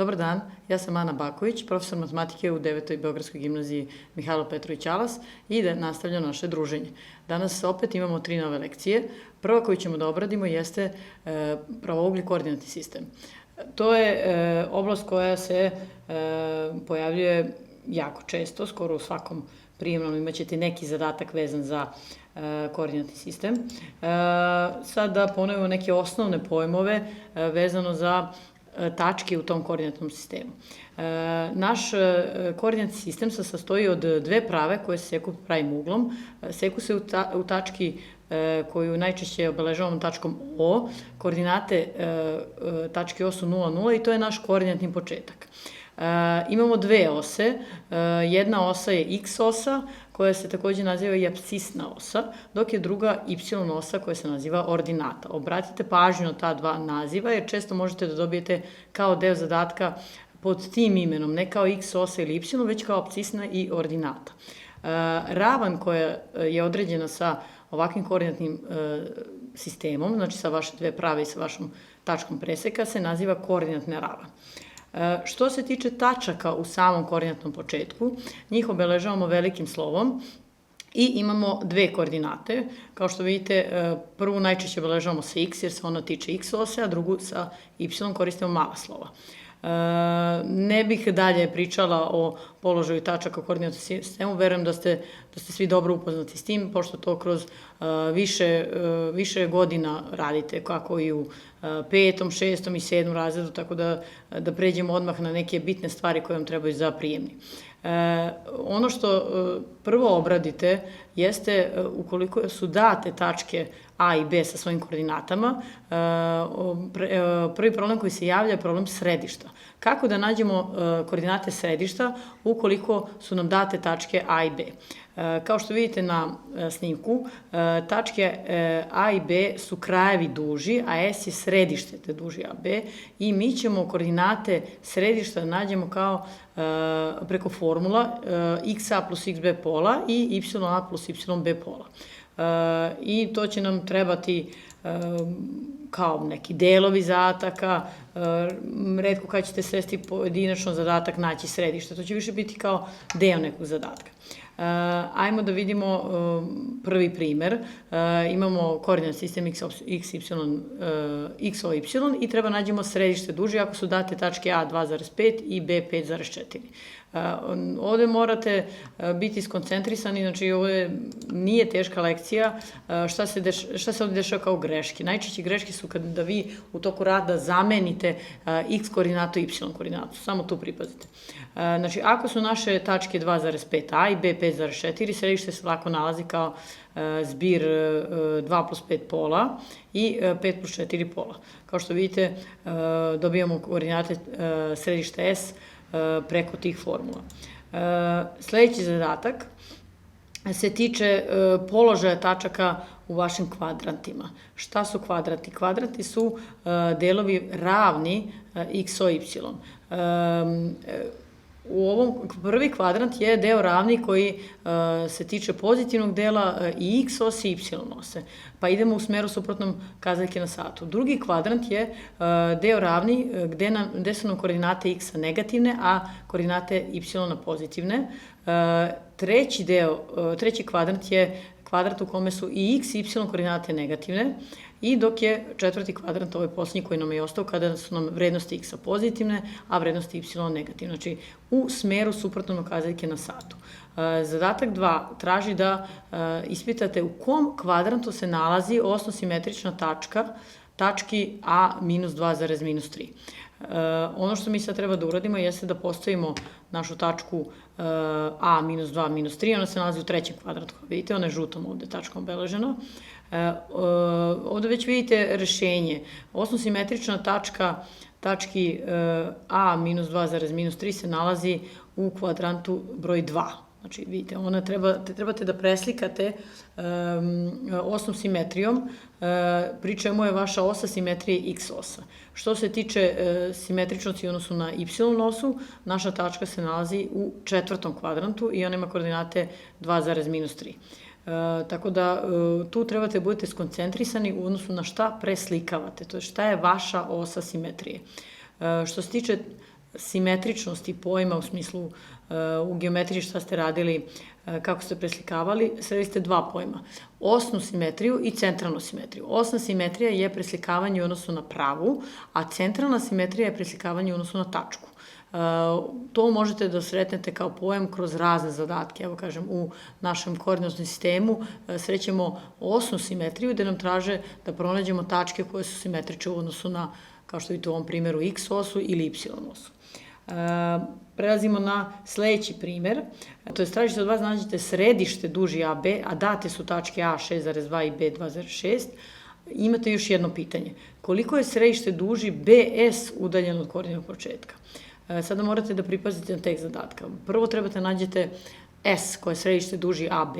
Dobar dan, ja sam Ana Baković, profesor matematike u 9. Beogradskoj gimnaziji Mihajlo Petrović Alas i da nastavljam naše druženje. Danas opet imamo 3 nove lekcije. Prva koju ćemo da obradimo jeste pravougli koordinatni sistem. To je oblast koja se pojavljuje jako često, skoro u svakom prijemnom imaćete neki zadatak vezan za koordinatni sistem. Sad da ponovimo neke osnovne pojmove vezano za tačke u tom koordinatnom sistemu. Naš koordinatni sistem se sastoji od dve prave koje se seku pravim uglom. Seku se u tački koju najčešće obeležavamo tačkom O. Koordinate tačke O su 0, 0 i to je naš koordinatni početak. Imamo dve ose, jedna osa je x osa koja se takođe naziva i apsisna osa, dok je druga y osa koja se naziva ordinata. Obratite pažnju na ta dva naziva jer često možete da dobijete kao deo zadatka pod tim imenom, ne kao x osa ili y, već kao apsisna i ordinata. Ravan koja je određena sa ovakvim koordinatnim sistemom, znači sa vaše dve prave i sa vašom tačkom preseka, se naziva koordinatna ravan. Što se tiče tačaka u samom koordinatnom početku, njih obeležavamo velikim slovom i imamo dve koordinate. Kao što vidite, prvu najčešće obeležavamo sa x jer se ona tiče x ose, a drugu sa y koristimo mala slova. Ne bih dalje pričala o položaju tačaka u koordinatnom sistemu, verujem da ste svi dobro upoznati s tim, pošto to kroz više godina radite, kako i u 5., 6. i 7. razredu, tako da pređemo odmah na neke bitne stvari koje vam trebaju za prijemni. Ono što prvo obradite jeste ukoliko su date tačke A i B sa svojim koordinatama, prvi problem koji se javlja je problem središta. Kako da nađemo koordinate središta ukoliko su nam date tačke A i B? Kao što vidite na snimku, tačke A i B su krajevi duži, a S je središte te duži AB i mi ćemo koordinate središta da nađemo kao preko formula xa plus xb pola i ya plus yb pola. I to će nam trebati kao neki delovi zadataka, retko kad ćete svesti pojedinačno zadatak naći središte, to će više biti kao deo nekog zadatka. Ajmo da vidimo prvi primer. Imamo koordinatni sistem x, o, y i treba nađemo središte duži ako su date tačke A 2,5 i B 5,4. Ovde morate biti skoncentrisani, znači ovo nije teška lekcija. Šta se ovde dešava kao greške? Najčešće greške su kada vi u toku rada zamenite x koordinatu y koordinatu, samo tu pripazite. Znači, ako su naše tačke 2,5a i b 5,4, središte se lako nalazi kao zbir 2 plus 5 pola i 5 plus 4 pola. Kao što vidite, dobijamo koordinate središta S preko tih formula. Sledeći zadatak se tiče položaja tačaka u vašim kvadrantima. Šta su kvadranti? Kvadranti su delovi ravni x, o, y. U ovom prvi kvadrant je deo ravni koji se tiče pozitivnog dela i x ose i y ose, pa idemo u smeru suprotnom kazaljke na satu. Drugi kvadrant je deo ravni gde su nam koordinate x negativne, a koordinate y pozitivne. Treći kvadrant je kvadrat u kome su i x i y koordinate negativne i dok je četvrti kvadrant, ovaj posljednji koji nam je ostao, kada su nam vrednosti x pozitivne, a vrednosti y negativne. Znači, u smeru suprotnom kazaljke na satu. Zadatak 2 traži da ispitate u kom kvadrantu se nalazi osnosimetrična tački a minus 2,-3. Ono što mi sad treba da uradimo jeste da postavimo našu tačku a minus 2, minus 3, ona se nalazi u trećem kvadrantu, vidite, ona je žutom ovde tačkom obeležena. Ovde već vidite rešenje. Osnosimetrična tački a minus 2,-3 se nalazi u kvadrantu broj 2. Znači, vidite, trebate da preslikate osnom simetrijom, pri čemu je vaša osa simetrije x osa. Što se tiče simetričnosti u odnosu na y osu, naša tačka se nalazi u četvrtom kvadrantu i ona ima koordinate 2,-3. Tako da tu trebate da budete skoncentrisani u odnosu na šta preslikavate, to je šta je vaša osa simetrije. Što se tiče simetričnosti pojma u smislu u geometriji šta ste radili, kako ste preslikavali, sreli ste dva pojma. Osnu simetriju i centralnu simetriju. Osna simetrija je preslikavanje u odnosu na pravu, a centralna simetrija je preslikavanje u odnosu na tačku. To možete da sretnete kao pojam kroz razne zadatke. Evo kažem, u našem koordinatnom sistemu srećemo osnu simetriju gde nam traže da pronađemo tačke koje su simetrične u odnosu na, kao što vidite u ovom primjeru, x osu ili y osu. Prelazimo na sledeći primer, to je tražite od vas nađete središte duži AB, a date su tačke A 6,2 i B 2,6. Imate još jedno pitanje. Koliko je središte duži BS udaljeno od koordinatnog početka? Sada morate da pripazite na tekst zadatka. Prvo trebate nađete S, koje je središte duži AB,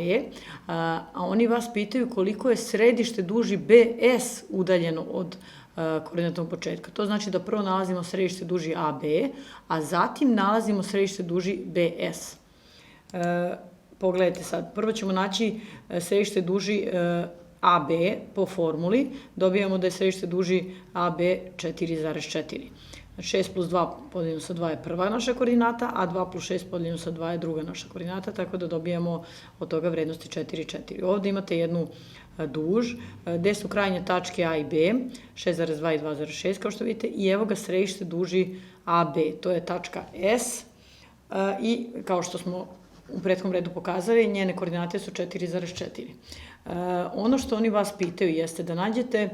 a oni vas pitaju koliko je središte duži BS udaljeno od koordinatnog početka. To znači da prvo nalazimo središte duži AB, a zatim nalazimo središte duži BS. Pogledajte sad, prvo ćemo naći središte duži AB po formuli, dobijamo da je središte duži AB 4,4. 6 plus 2 podeljeno sa 2 je prva naša koordinata, a 2 plus 6 podeljeno sa 2 je druga naša koordinata, tako da dobijamo od toga vrednosti 4 i 4. Ovde imate jednu duž, gde su krajnje tačke A i B, 6,2 i 2,6 kao što vidite, i evo ga središte duži AB, to je tačka S i kao što smo u prethodnom redu pokazali, njene koordinate su 4,4. Ono što oni vas pitaju jeste da nađete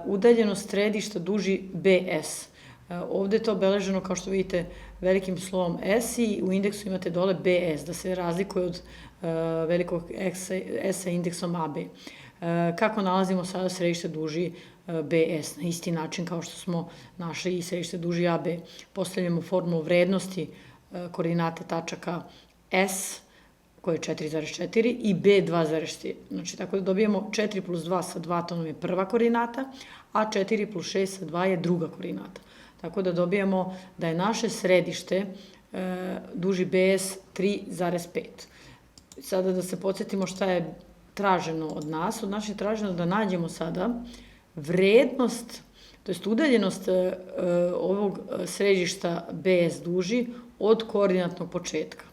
udaljenost središta duži BS. Ovde je to obeleženo, kao što vidite, velikim slovom S i u indeksu imate dole BS, da se razlikuje od velikog S-a indeksom AB. Kako nalazimo sada središte duži BS? Na isti način kao što smo našli i središte duži AB. Postavljamo formulu vrednosti koordinate tačaka S, koje je 4,4, i B 2,4. Znači, tako da dobijemo 4 plus 2 sa 2, to nam je prva koordinata, a 4 plus 6 sa 2 je druga koordinata. Tako da dobijamo da je naše središte duži BS 3,5. Sada da se podsjetimo šta je traženo od nas. Od nas je traženo da nađemo sada vrednost, to jest udaljenost ovog središta BS duži od koordinatnog početka.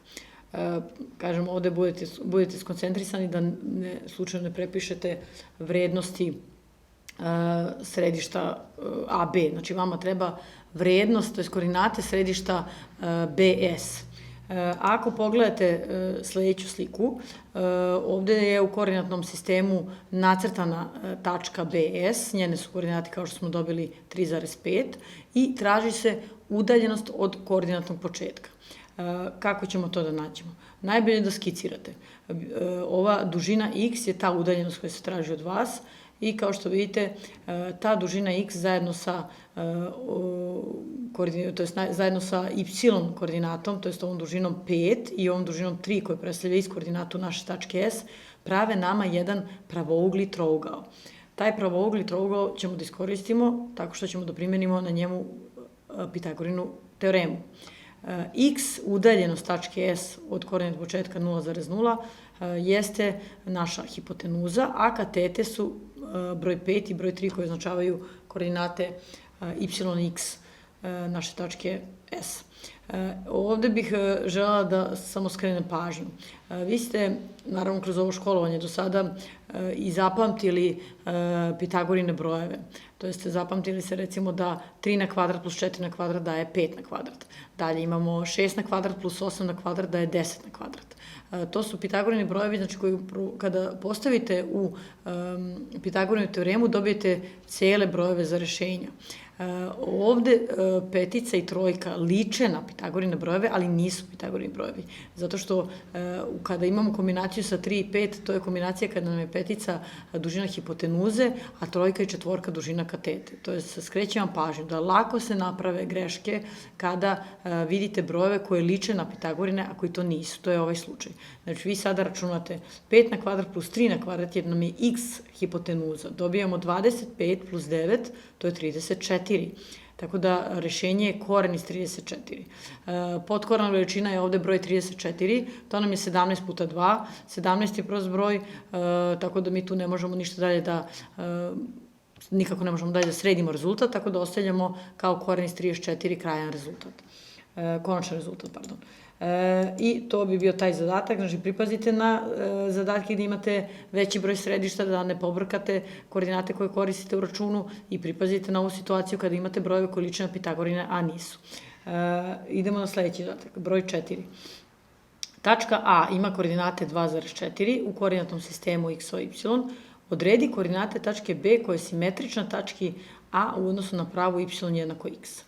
Kažem, ovde budete skoncentrisani da slučajno ne prepišete vrednosti središta AB. Znači, vama treba vrednost, to je koordinate središta BS. Ako pogledate sledeću sliku, ovde je u koordinatnom sistemu nacrtana tačka BS, njene su koordinate kao što smo dobili 3,5 i traži se udaljenost od koordinatnog početka. Kako ćemo to da nađemo? Najbolje da skicirate. Ova dužina x je ta udaljenost koja se traži od vas i kao što vidite, ta dužina x zajedno sa zajedno sa y koordinatom, to je ovom dužinom 5 i ovom dužinom 3 koja predstavlja iz koordinatu naše tačke S, prave nama jedan pravougli trougao. Taj pravougli trougao ćemo da iskoristimo tako što ćemo da primenimo na njemu Pitagorinu teoremu. X, udaljenost tačke S od koordinata početka 0,0, jeste naša hipotenuza, a katete su broj 5 i broj 3 koji označavaju koordinate y i x naše tačke S. Ovde bih želela da samo skrenem pažnju. Vi ste, naravno, kroz ovo školovanje do sada i zapamtili Pitagorine brojeve. To jeste, zapamtili se recimo da 3 na kvadrat plus 4 na kvadrat daje 5 na kvadrat. Dalje imamo 6 na kvadrat plus 8 na kvadrat daje 10 na kvadrat. To su Pitagorini brojevi, znači koji kada postavite u Pitagorinu teoremu dobijete cele brojeve za rešenja. Ovde petica i trojka liče na Pitagorine brojeve, ali nisu Pitagorini brojevi. Zato što kada imamo kombinaciju sa 3 i 5, to je kombinacija kada nam je petica dužina hipotenuze, a trojka i četvorka dužina katete. To je, skrećem vam pažnju da lako se naprave greške kada vidite brojeve koje liče na Pitagorine, a koji to nisu. To je ovaj slučaj. Znači, vi sada računate 5 na kvadrat plus 3 na kvadrat, jer nam je x hipotenuza. Dobijamo 25 plus 9, to je 34. Tako da rešenje je koren iz 34. Podkorena veličina je ovde broj 34, to nam je 17 puta 2, 17 je prost broj, tako da mi tu ne možemo ništa dalje da nikako ne možemo dalje da sredimo rezultat, tako da ostavljamo kao koren iz 34 krajan rezultat. Konačan rezultat, pardon. I to bi bio taj zadatak, znači pripazite na zadatke gde imate veći broj središta, da ne pobrkate koordinate koje koristite u računu i pripazite na ovu situaciju kada imate brojeve koji liče na Pitagorine, a nisu. Idemo na sledeći zadatak, broj 4. Tačka A ima koordinate 2,4 u koordinatnom sistemu x, y, odredi koordinate tačke B koja je simetrična tački A u odnosu na pravu y jednako x.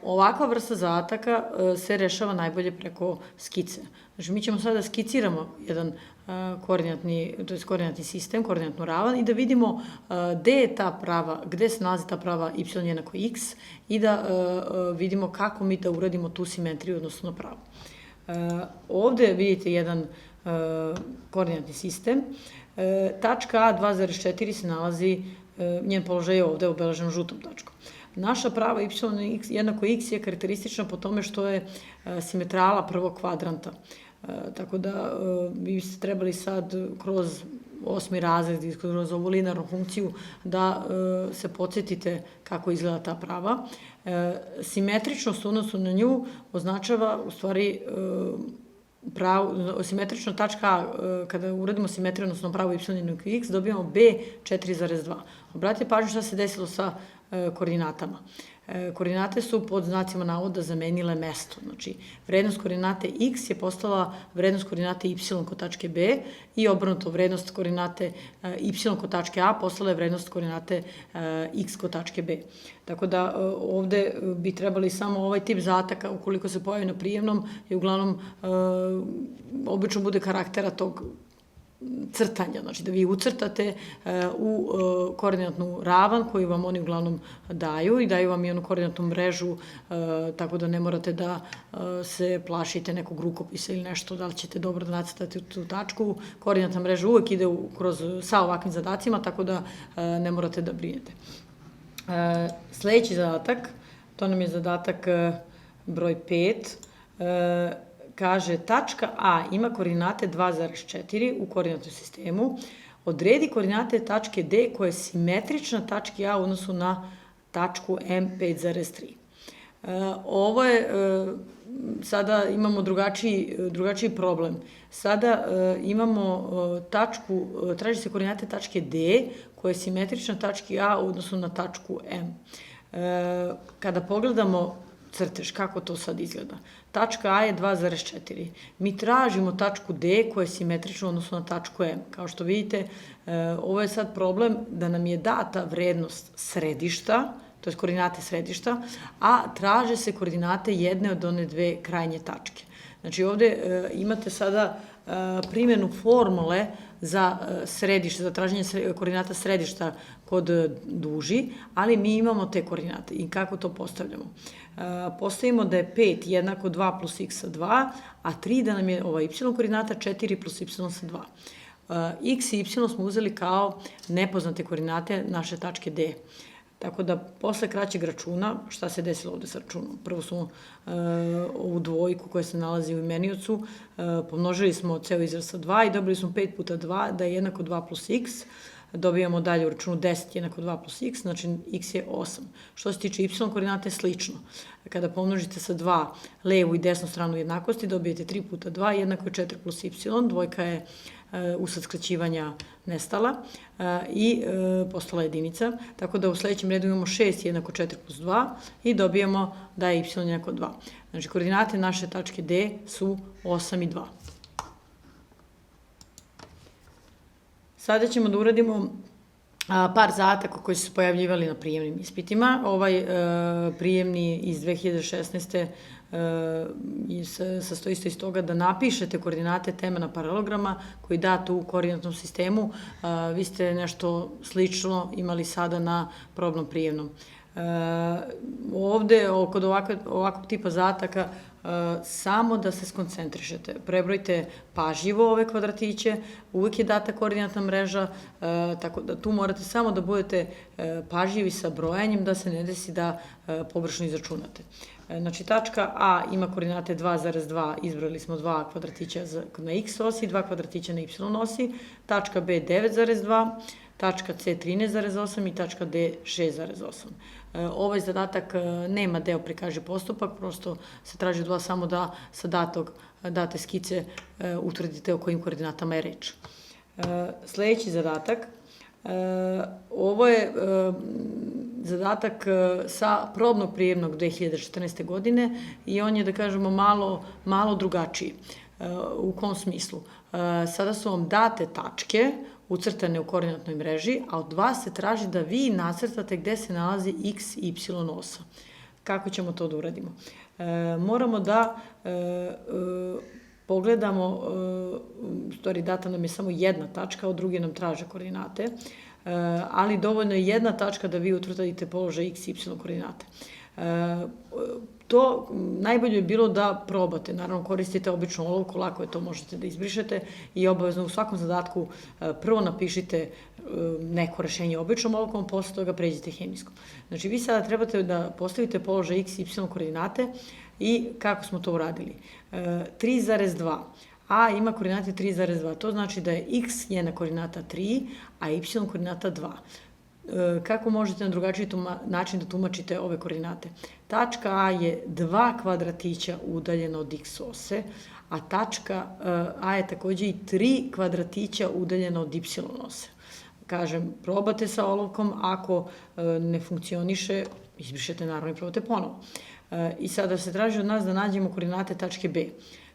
Ovakva vrsta zadataka se rešava najbolje preko skice. Znači, mi ćemo sada da skiciramo jedan koordinatni sistem, koordinatnu ravan i da vidimo gde se nalazi ta prava y jednako x i da vidimo kako mi da uradimo tu simetriju odnosno na pravu. Ovde vidite jedan koordinatni sistem. Tačka A 2,4 se nalazi, njen položaj je ovde obeležen žutom tačkom. Naša prava y jednako x je karakteristična po tome što je simetrala prvog kvadranta. Tako da vi biste trebali sad kroz 8. razred i kroz ovu linearnu funkciju da se podsjetite kako izgleda ta prava. Simetričnost u odnosu na nju označava u stvari simetrična tačka A, kada uradimo simetriju, odnosno pravo y jednako x, dobijamo B 4,2. Obratite pažnju šta se desilo sa koordinatama. Koordinate su pod znacima navoda zamenile mesto. Znači, vrednost koordinate x je postala vrednost koordinate y kod tačke B i obrnuto, vrednost koordinate y kod tačke A postala je vrednost koordinate x kod tačke B. Tako da ovde bi trebali samo ovaj tip zadataka, ukoliko se pojavi na prijemnom, je uglavnom obično bude karaktera tog crtanja, znači da vi ucrtate u koordinatnu ravan koju vam oni uglavnom daju i daju vam i onu koordinatnu mrežu, tako da ne morate da se plašite nekog rukopisa ili nešto, da li ćete dobro da nacrtate tu tačku. Koordinatna mreža uvek ide sa ovakvim zadacima, tako da ne morate da brinete. Sledeći zadatak, to nam je zadatak broj 5, kaže tačka A ima koordinate 2,4 u koordinatnom sistemu, odredi koordinate tačke D koja je simetrična tački A u odnosu na tačku M 5,3. Ovo je, sada imamo drugačiji problem. Sada imamo traži se koordinate tačke D koja je simetrična tački A u odnosu na tačku M. Kada pogledamo crtež, kako to sad izgleda. Tačka A je 2,4. Mi tražimo tačku D koja je simetrična u odnosu na tačku M. Kao što vidite, ovo je sad problem da nam je data vrednost središta, to je koordinate središta, a traže se koordinate jedne od one dve krajnje tačke. Znači ovde imate sada primjenu formule za središte, za traženje koordinata središta kod duži, ali mi imamo te koordinate. I kako to postavljamo? Postavimo da je 5 jednako 2 plus x sa 2, a 3 da nam je ova y koordinata 4 plus y sa 2. X i y smo uzeli kao nepoznate koordinate naše tačke D. Tako da, posle kraćeg računa, šta se desilo ovde sa računom? Prvo smo ovu dvojku koja se nalazi u imeniocu, pomnožili smo ceo izraz sa 2 i dobili smo 5 puta 2, da je jednako 2 plus x. Dobijamo dalje u računu 10 jednako 2 plus x, znači x je 8. Što se tiče y koordinate, slično. Kada pomnožite sa 2 levu i desnu stranu jednakosti, dobijete 3 puta 2 jednako je 4 plus y, dvojka je usled skraćivanja nestala i postala jedinica, tako da u sledećem redu imamo 6 jednako 4 plus 2 i dobijamo da je y jednako 2. Znači, koordinate naše tačke D su 8 i 2. Sada ćemo da uradimo par zadataka koji su se pojavljivali na prijemnim ispitima. Ovaj prijemni iz 2016. sastoji se iz toga da napišete koordinate temena paralelograma koji date u koordinatnom sistemu. Vi ste nešto slično imali sada na probnom prijemnom. Ovde, kod ovakvog tipa zadataka, samo da se skoncentrišete. Prebrojte pažljivo ove kvadratiće, uvek je data koordinatna mreža, tako da tu morate samo da budete pažljivi sa brojanjem, da se ne desi da pogrešno izračunate. Znači, tačka A ima koordinate 2,2, izbrojili smo 2 kvadratića na x osi, 2 kvadratića na y osi, tačka B 9,2, tačka C 13,8 i tačka D 6,8. Ovaj zadatak nema deo prikaži postupak, prosto se traži od vas samo da sa date skice utvrdite o kojim koordinatama je reč. Sledeći zadatak, ovo je zadatak sa probnog prijemnog 2014. godine i on je, da kažemo, malo drugačiji. U kom smislu? Sada su vam date tačke ucrtane u koordinatnoj mreži, a od vas se traži da vi nacrtate gde se nalazi x, y osa. Kako ćemo to da uradimo? Moramo da pogledamo, u stvari data nam je samo jedna tačka, od druge nam traže koordinate, ali dovoljno je jedna tačka da vi utvrdite položaj x, y koordinate. To najbolje je bilo da probate, naravno koristite običnu olovku, lako je to, možete da izbrišete i obavezno u svakom zadatku prvo napišite neko rešenje običnom olovkom, posle toga pređete hemijskom. Znači vi sada trebate da postavite položaj x, y koordinate i kako smo to uradili. 3,2. A ima koordinate 3,2, to znači da je x njena koordinata 3, a y koordinata 2. Kako možete na drugačiji način da tumačite ove koordinate? Tačka A je 2 kvadratića udaljena od x ose, a tačka A je takođe i 3 kvadratića udaljena od y ose. Kažem, probate sa olovkom, ako ne funkcioniše, izbrišete naravno i probate ponovo. I sada se traži od nas da nađemo koordinate tačke B.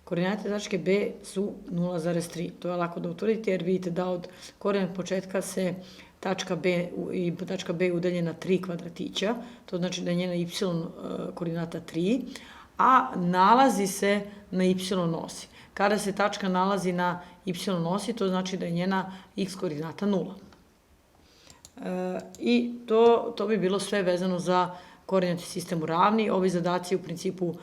Koordinate tačke B su 0,3. To je lako da utvrdite jer vidite da od koordinat početka se tačka B udaljena 3 kvadratića, to znači da je njena y koordinata 3, a nalazi se na y osi. Kada se tačka nalazi na y osi, to znači da je njena x koordinata 0. I to bi bilo sve vezano za koordinatni sistem u ravni. Ovi zadaci u principu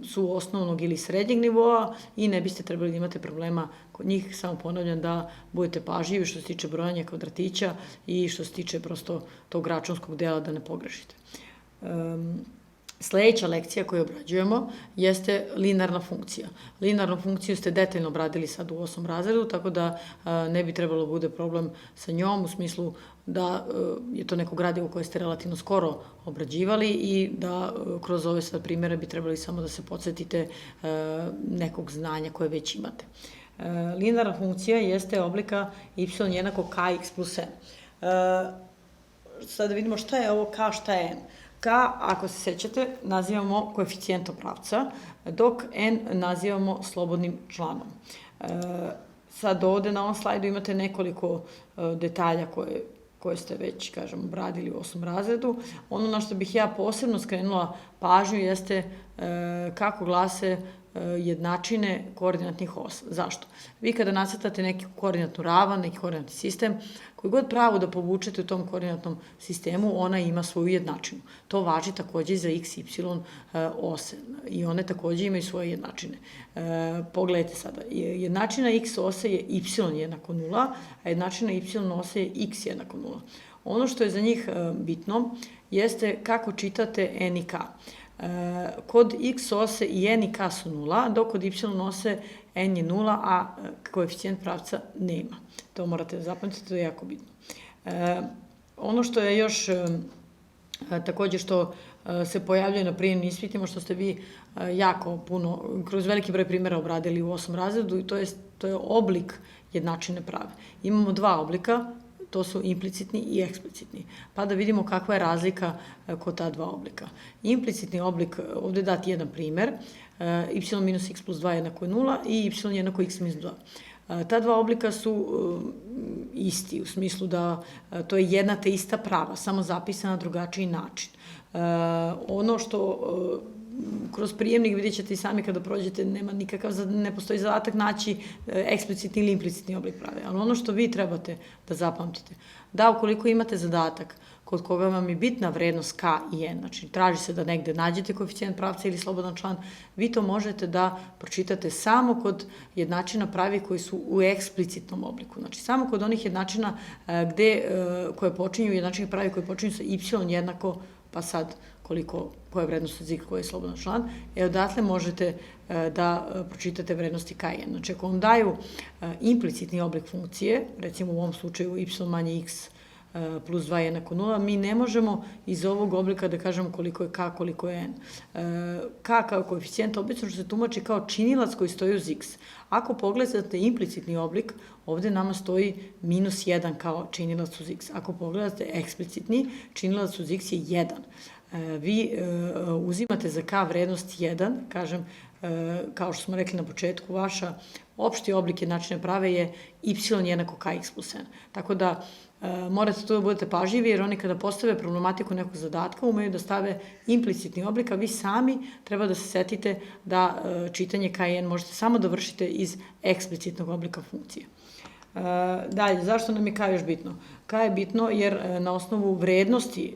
su osnovnog ili srednjeg nivoa i ne biste trebali da imate problema kod njih, samo ponavljam da budete pažljivi što se tiče brojanja kvadratića i što se tiče prosto tog računskog dela da ne pogrešite. Sledeća lekcija koju obrađujemo jeste linearna funkcija. Linearnu funkciju ste detaljno obradili sad u 8. razredu, tako da ne bi trebalo da bude problem sa njom, u smislu da je to neko gradivo koje ste relativno skoro obrađivali i da kroz ove sad primere bi trebali samo da se podsjetite nekog znanja koje već imate. Linearna funkcija jeste oblika y jednako kx plus n. Sada vidimo šta je ovo k, šta je n. K, ako se sećate, nazivamo koeficijentom pravca, dok n nazivamo slobodnim članom. Sad ovde na ovom slajdu imate nekoliko detalja koje ste već, kažem, obradili u 8. razredu. Ono na što bih ja posebno skrenula pažnju jeste kako glase jednačine koordinatnih osa. Zašto? Vi kada nacrtate neki koordinatnu ravan, neki koordinatni sistem, koji god pravo da povučete u tom koordinatnom sistemu, ona ima svoju jednačinu. To važi takođe i za x, y ose i one takođe imaju svoje jednačine. Pogledajte sada, jednačina x ose je y jednako 0, a jednačina y ose je x jednako 0. Ono što je za njih bitno jeste kako čitate n i k. Kod x ose i n i k su 0, dok kod y ose n je 0, a koeficijent pravca nema. To morate da zapamtite, to je jako bitno. Ono što je još takođe što se pojavljuje na prijemnim ispitima, što ste vi jako puno, kroz veliki broj primjera obradili u 8. razredu, i to je oblik jednačine prave. Imamo dva oblika, to su implicitni i eksplicitni. Pa da vidimo kakva je razlika kod ta dva oblika. Implicitni oblik, ovde je dat jedan primer, y minus x plus 2 jednako je 0 i y jednako x minus 2. Ta dva oblika su isti, u smislu da to je jedna te ista prava, samo zapisana na drugačiji način. Ono što kroz prijemnik vidjet ćete i sami kada prođete, ne postoji zadatak naći eksplicitni ili implicitni oblik prave. Ali ono što vi trebate da zapamtite, da ukoliko imate zadatak kod koga vam je bitna vrednost k i n, znači traži se da negde nađete koeficijent pravca ili slobodan član, vi to možete da pročitate samo kod jednačina pravi koji su u eksplicitnom obliku. Znači samo kod onih jednačina koje počinju, jednačini pravi koji počinju sa y jednako, pa sad koja je vrednost od x koji je slobodan član, odatle možete da pročitate vrednosti k1. Znači, ako vam daju implicitni oblik funkcije, recimo u ovom slučaju y manje x plus 2 jednako 0, mi ne možemo iz ovog oblika da kažemo koliko je k, koliko je n. K kao koeficijent obično se tumači kao činilac koji stoji uz x. Ako pogledate implicitni oblik, ovde nama stoji minus 1 kao činilac uz x. Ako pogledate eksplicitni, činilac uz x je 1. Vi uzimate za k vrednost 1, kažem, kao što smo rekli na početku, vaša opšti oblik jednačine prave je y jednako kx plus n. Tako da morate tu da budete pažljivi, jer oni kada postave problematiku nekog zadatka umeju da stave implicitni oblik, a vi sami treba da se setite da čitanje k i n možete samo da vršite iz eksplicitnog oblika funkcije. Dalje, zašto nam je k još bitno? K je bitno jer na osnovu vrednosti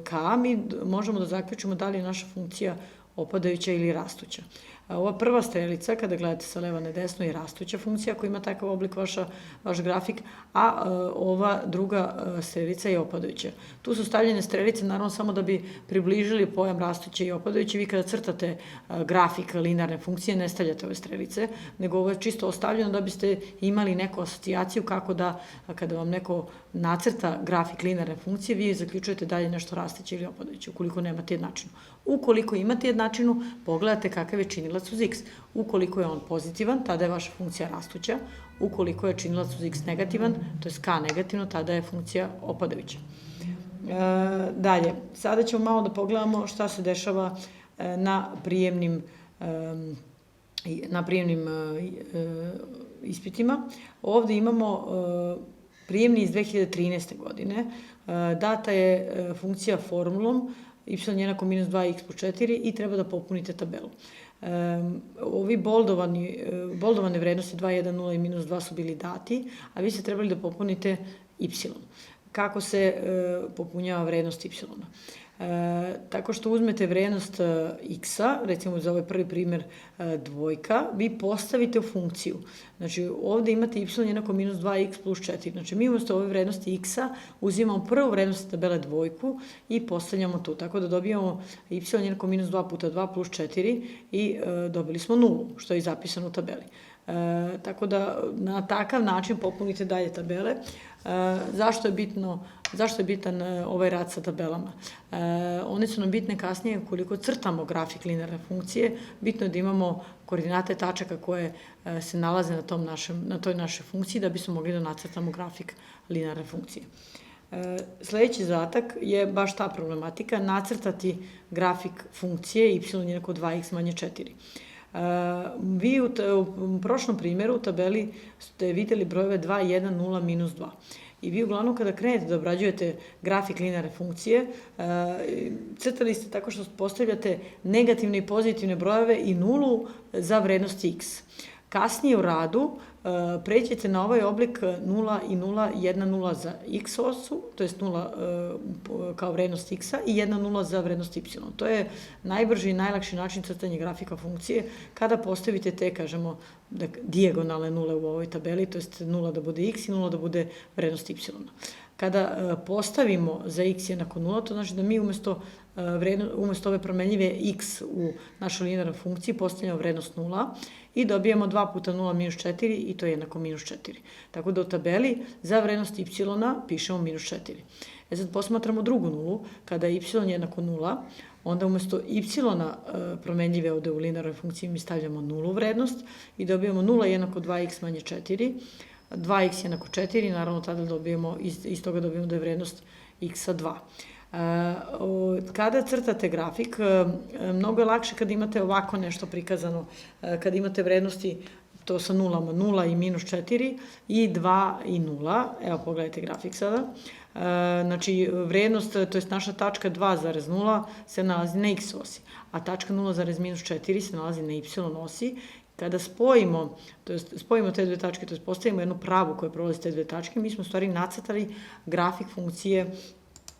k mi možemo da zaključimo da li je naša funkcija opadajuća ili rastuća. Ova prva strelica, kada gledate sa leva na desno, je rastuća funkcija koja ima takav oblik vaš grafik, a ova druga strelica je opadajuća. Tu su stavljene strelice, naravno, samo da bi približili pojam rastuće i opadajuće. Vi kada crtate grafik linearne funkcije, ne stavljate ove strelice, nego ovo je čisto ostavljeno da biste imali neku asocijaciju kako da, kada vam neko nacrta grafik linearne funkcije, vi zaključujete da je nešto rastuće ili opadajuće, ukoliko nemate jednačinu. Ukoliko imate jednačinu, pogledate kakav je činilac uz x. Ukoliko je on pozitivan, tada je vaša funkcija rastuća. Ukoliko je činilac uz x negativan, to je k negativno, tada je funkcija opadajuća. Dalje, sada ćemo malo da pogledamo šta se dešava na prijemnim ispitima. Ovde imamo prijemni iz 2013. godine. Data je funkcija formulom y jednako minus 2x plus 4 i treba da popunite tabelu. Ovi boldovane vrednosti 2, 1, 0 i minus 2 su bili dati, a vi ste trebali da popunite y. Kako se popunjava vrednost y? Tako što uzmete vrednost x-a, recimo za ovaj prvi primer dvojka, vi postavite u funkciju. Znači, ovde imate y jednako minus 2x plus 4. Znači, mi umesto ove vrednosti x-a uzimamo prvu vrednost tabele dvojku i postavljamo tu. Tako da dobijamo y jednako minus 2 puta 2 plus 4 i dobili smo 0, što je zapisano u tabeli. Tako da na takav način popunite dalje tabele. Zašto je bitan ovaj rad sa tabelama? One su nam bitne kasnije koliko crtamo grafik linearne funkcije. Bitno je da imamo koordinate tačaka koje se nalaze na toj našoj funkciji da bismo mogli da nacrtamo grafik linearne funkcije. Sledeći zadatak je baš ta problematika, nacrtati grafik funkcije y jednako 2x manje 4. Vi u prošlom primjeru u tabeli ste videli brojeve 2, 1, 0, minus 2. I vi uglavnom kada krenete da obrađujete grafik linearne funkcije, crtali ste tako što postavljate negativne i pozitivne brojeve i nulu za vrednost x. Kasnije u radu pređete na ovaj oblik 0 i 0, 1 0 za x osu, to je 0 kao vrednost x-a i 1 0 za vrednost y. To je najbrži i najlakši način crtanja grafika funkcije kada postavite te, kažemo, dijagonalne nule u ovoj tabeli, to je 0 da bude x i 0 da bude vrednost y. Kada postavimo za x jednako 0, to znači da mi umesto ove promenljive x u našoj linearnoj funkciji postavljamo vrednost 0 i dobijamo 2 puta 0 minus 4 i to je jednako minus 4. Tako da u tabeli za vrednost y pišemo minus 4. Sad posmatramo drugu nulu, kada je y jednako 0, onda umesto y promenljive ovde u linearnoj funkciji mi stavljamo nulu vrednost i dobijamo 0 jednako 2x manje 4, 2x jednako 4, naravno tada dobijemo, iz toga dobijemo da je vrednost x-a 2. Kada crtate grafik, mnogo je lakše kada imate ovako nešto prikazano, kada imate vrednosti to sa nulama, 0 i minus 4 i 2 i 0, evo pogledajte grafik sada, znači vrednost, to je naša tačka 2,0 se nalazi na x osi, a tačka 0,-4 se nalazi na y osi. Kada spojimo te dve tačke, to je postavimo jednu pravu koja prolazi te dve tačke, mi smo u stvari nacrtali grafik funkcije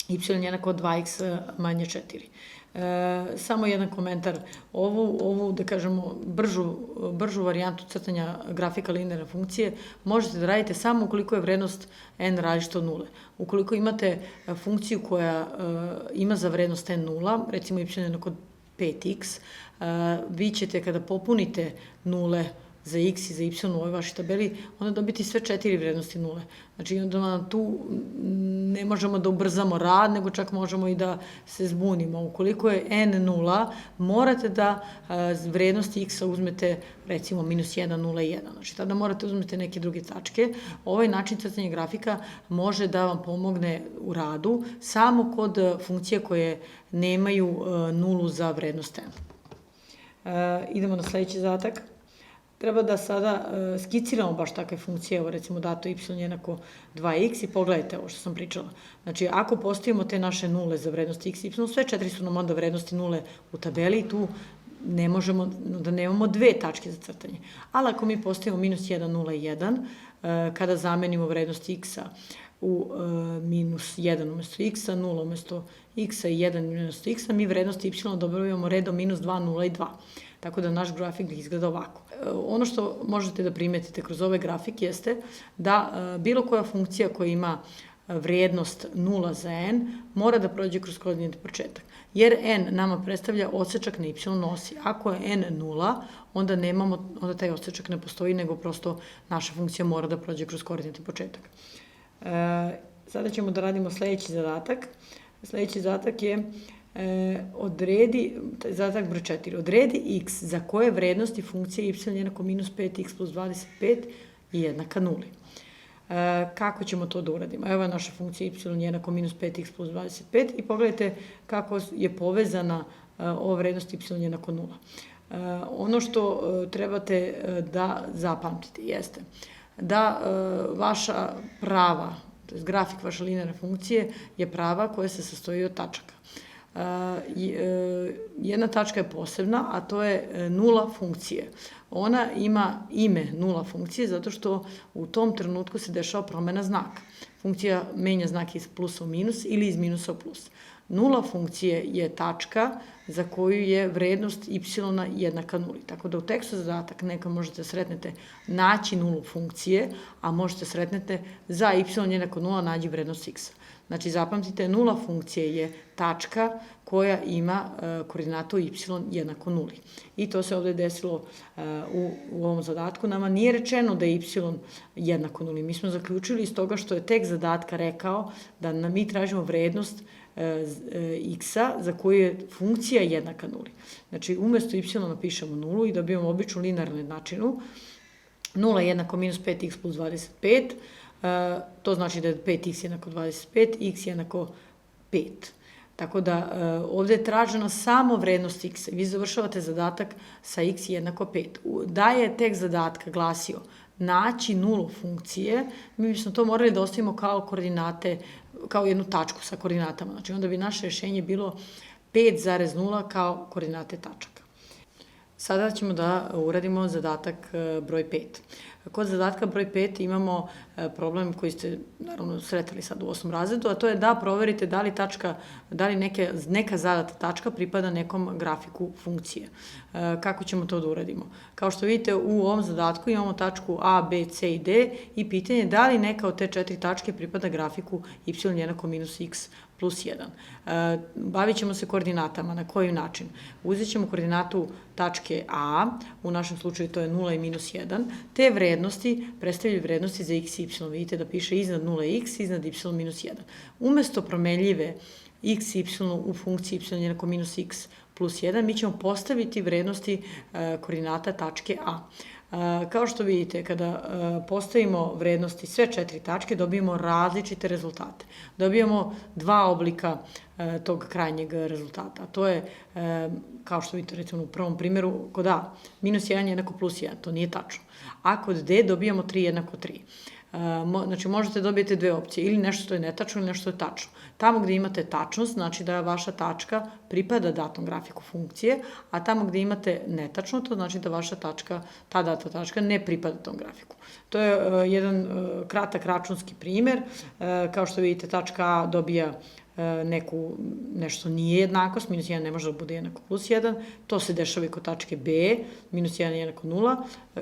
y jednako 2x manje 4. Samo jedan komentar. Ovu da kažemo, bržu varijantu crtanja grafika linearne funkcije možete da radite samo ukoliko je vrednost n različita od nule. Ukoliko imate funkciju koja ima za vrednost n nula, recimo y jednako 5x, vi ćete kada popunite nule za x i za y u ovoj vašoj tabeli, onda dobiti sve 4 vrednosti nule. Znači, onda tu ne možemo da ubrzamo rad, nego čak možemo i da se zbunimo. Ukoliko je n nula, morate da vrednosti x-a uzmete, recimo, minus 1, 0 i 1. Znači, tada morate uzmete neke druge tačke. Ovaj način crtanja grafika može da vam pomogne u radu samo kod funkcije koje nemaju nulu za vrednost n. Idemo na sledeći zadatak. Treba da sada skiciramo baš takve funkcije, evo recimo dato y jednako 2x i pogledajte ovo što sam pričala. Znači, ako postavimo te naše nule za vrednost x i y, sve 4 su nam onda vrednosti nule u tabeli i tu ne možemo da nemamo dve tačke za crtanje. Ali ako mi postavimo minus 1, 0 i 1, kada zamenimo vrednost x-a u minus 1 umesto x-a, 0 umesto x-a i 1 umesto x-a, mi vrednost y dobivamo redom minus 2, 0 i 2. Tako da naš grafik izgleda ovako. Ono što možete da primetite kroz ovaj grafik jeste da bilo koja funkcija koja ima vrednost 0 za n mora da prođe kroz koordinatni početak. Jer n nama predstavlja odsečak na y osi. Ako je n 0, onda taj odsečak ne postoji, nego prosto naša funkcija mora da prođe kroz koordinatni početak. Sada ćemo da radimo sledeći zadatak. Sledeći zadatak je zadatak broj 4. Odredi x za koje vrednosti funkcije y jednako minus 5x plus 25 je jednaka 0. Kako ćemo to da uradimo? Evo je naša funkcija y jednako minus 5x plus 25 i pogledajte kako je povezana ova vrednost y jednako 0. Ono što trebate da zapamtite jeste da vaša prava, to je grafik vaše linearne funkcije, je prava koja se sastoji od tačaka. Jedna tačka je posebna, a to je nula funkcije. Ona ima ime nula funkcije zato što u tom trenutku se dešava promena znaka. Funkcija menja znak iz plusa u minus ili iz minusa u plus. Nula funkcije je tačka za koju je vrednost y jednaka nuli. Tako da u tekstu zadatak neka možete sretnete naći nulu funkcije, a možete sretnete za y jednako nula nađi vrednost x. Znači, zapamtite, nula funkcije je tačka koja ima koordinatu y jednako nuli. I to se ovde desilo u ovom zadatku. Nama nije rečeno da je y jednako nuli. Mi smo zaključili iz toga što je tekst zadatka rekao da mi tražimo vrednost x-a za koju je funkcija jednaka nuli. Znači, umesto y napišemo nulu i dobijemo običnu linearnu jednačinu. 0 jednako minus 5x plus 25. To znači da je 5x jednako 25, x jednako 5. Tako da ovde je tražena samo vrednost x. Vi završavate zadatak sa x jednako 5. Da je tekst zadatka glasio naći nulu funkcije, mi bismo to morali da ostavimo kao koordinate, kao jednu tačku sa koordinatama. Znači onda bi naše rešenje bilo 5,0 kao koordinate tačaka. Sada ćemo da uradimo zadatak broj 5. Kod zadatka broj 5 imamo problem koji ste naravno sretali sad u 8. razredu, a to je da proverite da li neka zadata tačka pripada nekom grafiku funkcije. Kako ćemo to da uradimo? Kao što vidite u ovom zadatku imamo tačku A, B, C i D i pitanje je da li neka od te 4 tačke pripada grafiku y jednako minus x plus 1. Bavit ćemo se koordinatama. Na koji način? Uzet ćemo koordinatu tačke A, u našem slučaju to je 0 i minus 1, te vrednosti predstavljaju vrednosti za x i y. Vidite da piše iznad 0 x, iznad y minus 1. Umesto promenljive x i y u funkciji y jednako minus x plus 1, mi ćemo postaviti vrednosti koordinata tačke A. Kao što vidite, kada postavimo vrednosti sve 4 tačke, dobijemo različite rezultate. Dobijamo dva oblika tog krajnjeg rezultata. To je, kao što vidite, recimo u prvom primjeru, kod A, minus 1 jednako plus 1, to nije tačno. A kod D dobijamo 3 jednako 3. Znači, možete dobijete dve opcije, ili nešto što je netačno ili nešto što je tačno. Tamo gde imate tačnost, znači da vaša tačka pripada datom grafiku funkcije, a tamo gde imate netačno, to znači da vaša tačka, ta data tačka ne pripada tom grafiku. To je jedan kratak računski primer. Kao što vidite, tačka A dobija nešto nije jednakost, minus 1 ne može da bude jednako plus 1, to se dešava i kod tačke B, minus 1 je jednako 0,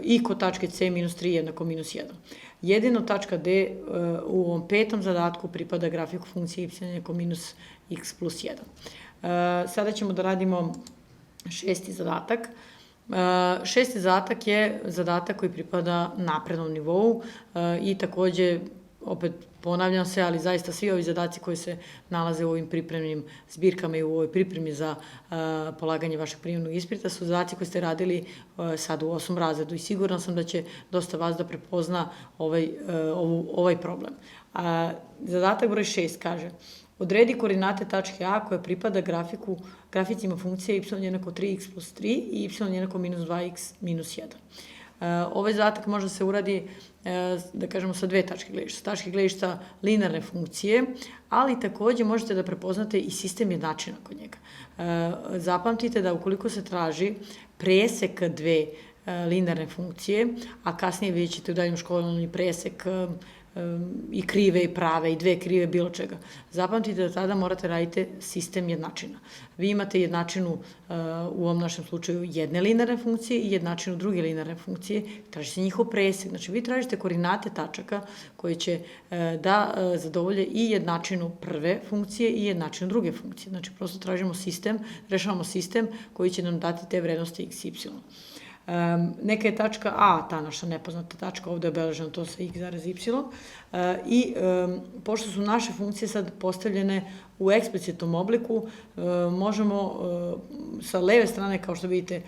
i kod tačke C, minus 3 jednako minus 1. Jedino tačka D u ovom petom zadatku pripada grafiku funkcije y jednako minus x plus 1. Sada ćemo da radimo šesti zadatak. Šesti zadatak je zadatak koji pripada naprednom nivou i takođe, opet ponavljam se, ali zaista svi ovi zadaci koji se nalaze u ovim pripremnim zbirkama i u ovoj pripremi za polaganje vašeg prijemnog ispita su zadaci koji ste radili sad u 8. razredu i siguran sam da će dosta vas da prepozna ovaj problem. Zadatak broj 6 kaže: odredi koordinate tačke A koja pripada graficima funkcije y jednako 3x plus 3 i y jednako minus 2x minus 1. Ovaj zadatak može se uradi, da kažemo, sa dve tačke gledišta. Sa tačke gledišta linearne funkcije, ali takođe možete da prepoznate i sistem jednačina kod njega. Zapamtite da ukoliko se traži presek dve linearne funkcije, a kasnije vidjet ćete u daljnjem školovanju presek i krive i prave i dve krive bilo čega. Zapamtite da tada morate raditi sistem jednačina. Vi imate jednačinu u ovom našem slučaju jedne linearne funkcije i jednačinu druge linearne funkcije, traži se njihov presek. Znači vi tražite koordinate tačaka koje će da zadovolje i jednačinu prve funkcije i jednačinu druge funkcije. Znači prosto tražimo sistem, rešavamo sistem koji će nam dati te vrednosti x, y. Neka je tačka A, ta naša nepoznata tačka, ovde je obeleženo to sa x zarez y, i pošto su naše funkcije sad postavljene u eksplicitnom obliku, možemo sa leve strane, kao što vidite,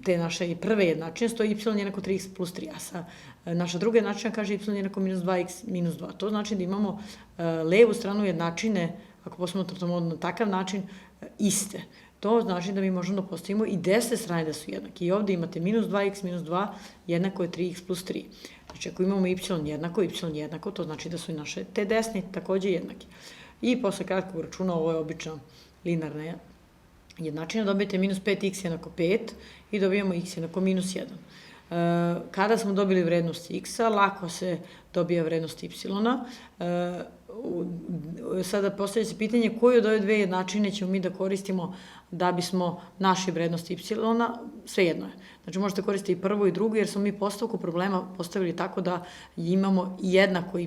te naše prve jednačine stoji y jednako 3x plus 3, a sa naša druga jednačina kaže y jednako minus 2x minus 2. To znači da imamo levu stranu jednačine, ako posmatramo na takav način, iste. To znači da mi možemo da postavimo i desne strane da su jednake. I ovde imate minus 2x minus 2 jednako je 3x plus 3. Znači ako imamo y jednako, to znači da su i naše te desne takođe jednake. I posle kratkog računa, ovo je obična linearna jednačina, dobijete minus 5x jednako 5 i dobijamo x jednako minus 1. Kada smo dobili vrednost x-a, lako se dobija vrednost y-a. Sada postavlja se pitanje koju od ove dve jednačine ćemo mi da koristimo da bismo našli vrednost y-a, svejedno je. Znači možete koristiti i prvo i drugo, jer smo mi postavku problema postavili tako da imamo jednako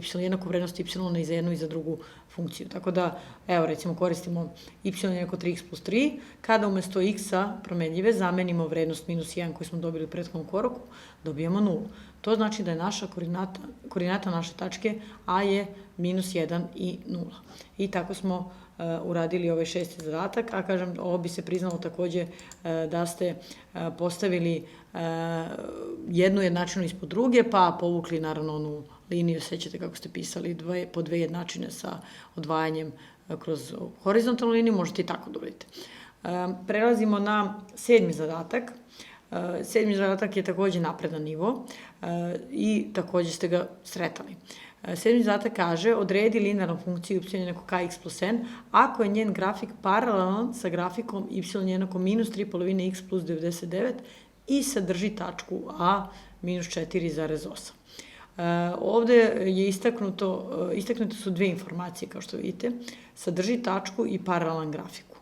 vrednost y i za jednu i za drugu funkciju. Tako da, evo recimo koristimo y jednako 3x plus 3, kada umesto x-a promenljive zamenimo vrednost minus 1 koju smo dobili u prethodnom koraku, dobijamo 0. To znači da je naša koordinata naše tačke A je minus 1 i 0. I tako smo uradili ovaj šesti zadatak, a kažem, ovo bi se priznalo takođe da ste postavili jednu jednačinu ispod druge, pa povukli naravno onu liniju, sećate kako ste pisali po dve jednačine sa odvajanjem kroz horizontalnu liniju, možete i tako da uradite. Prelazimo na sedmi zadatak. Sedmi zadatak je takođe napredan nivo i takođe ste ga sretali. Sedmi zadatak kaže: odredi linearnu funkciju y jednako kx plus n ako je njen grafik paralelan sa grafikom y jednako minus 3 polovine x plus 99 i sadrži tačku A minus 4,8. Ovde je istaknute su dve informacije, kao što vidite, sadrži tačku i paralelan grafiku.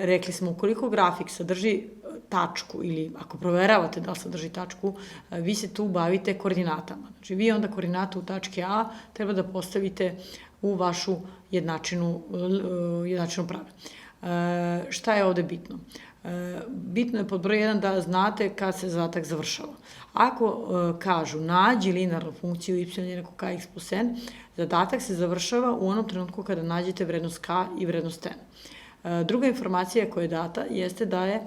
Rekli smo, ukoliko grafik sadrži tačku ili ako proveravate da li sadrži tačku, vi se tu bavite koordinatama. Znači vi onda koordinatu u tačke A treba da postavite u vašu jednačinu prave. Šta je ovde bitno? Bitno je pod broj 1 da znate kad se zadatak završava. Ako kažu nađi linearnu funkciju y jednako kx plus n, zadatak se završava u onom trenutku kada nađete vrednost k i vrednost n. Druga informacija koja je data jeste da je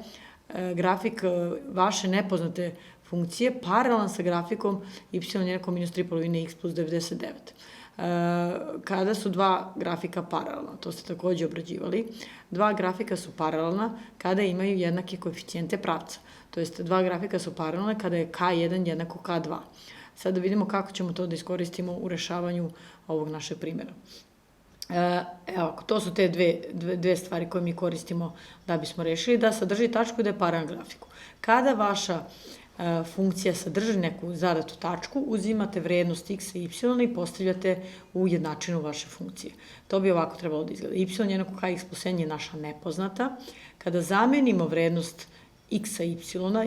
grafik vaše nepoznate funkcije paralelan sa grafikom y jednako minus 3 polovine x plus 99. Kada su dva grafika paralelna, to ste takođe obrađivali, dva grafika su paralelna kada imaju jednake koeficijente pravca. To jest, dva grafika su paralelne kada je k1 jednako k2. Sada vidimo kako ćemo to da iskoristimo u rešavanju ovog našeg primjera. Evo, to su te dve stvari koje mi koristimo da bismo rešili, da sadrži tačku i da je paralelan grafiku. Kada vaša funkcija sadrži neku zadatu tačku, uzimate vrednost x i y i postavljate u jednačinu vaše funkcije. To bi ovako trebalo da izgleda. Y jednako kx plus n je naša nepoznata. Kada zamenimo vrednost x i y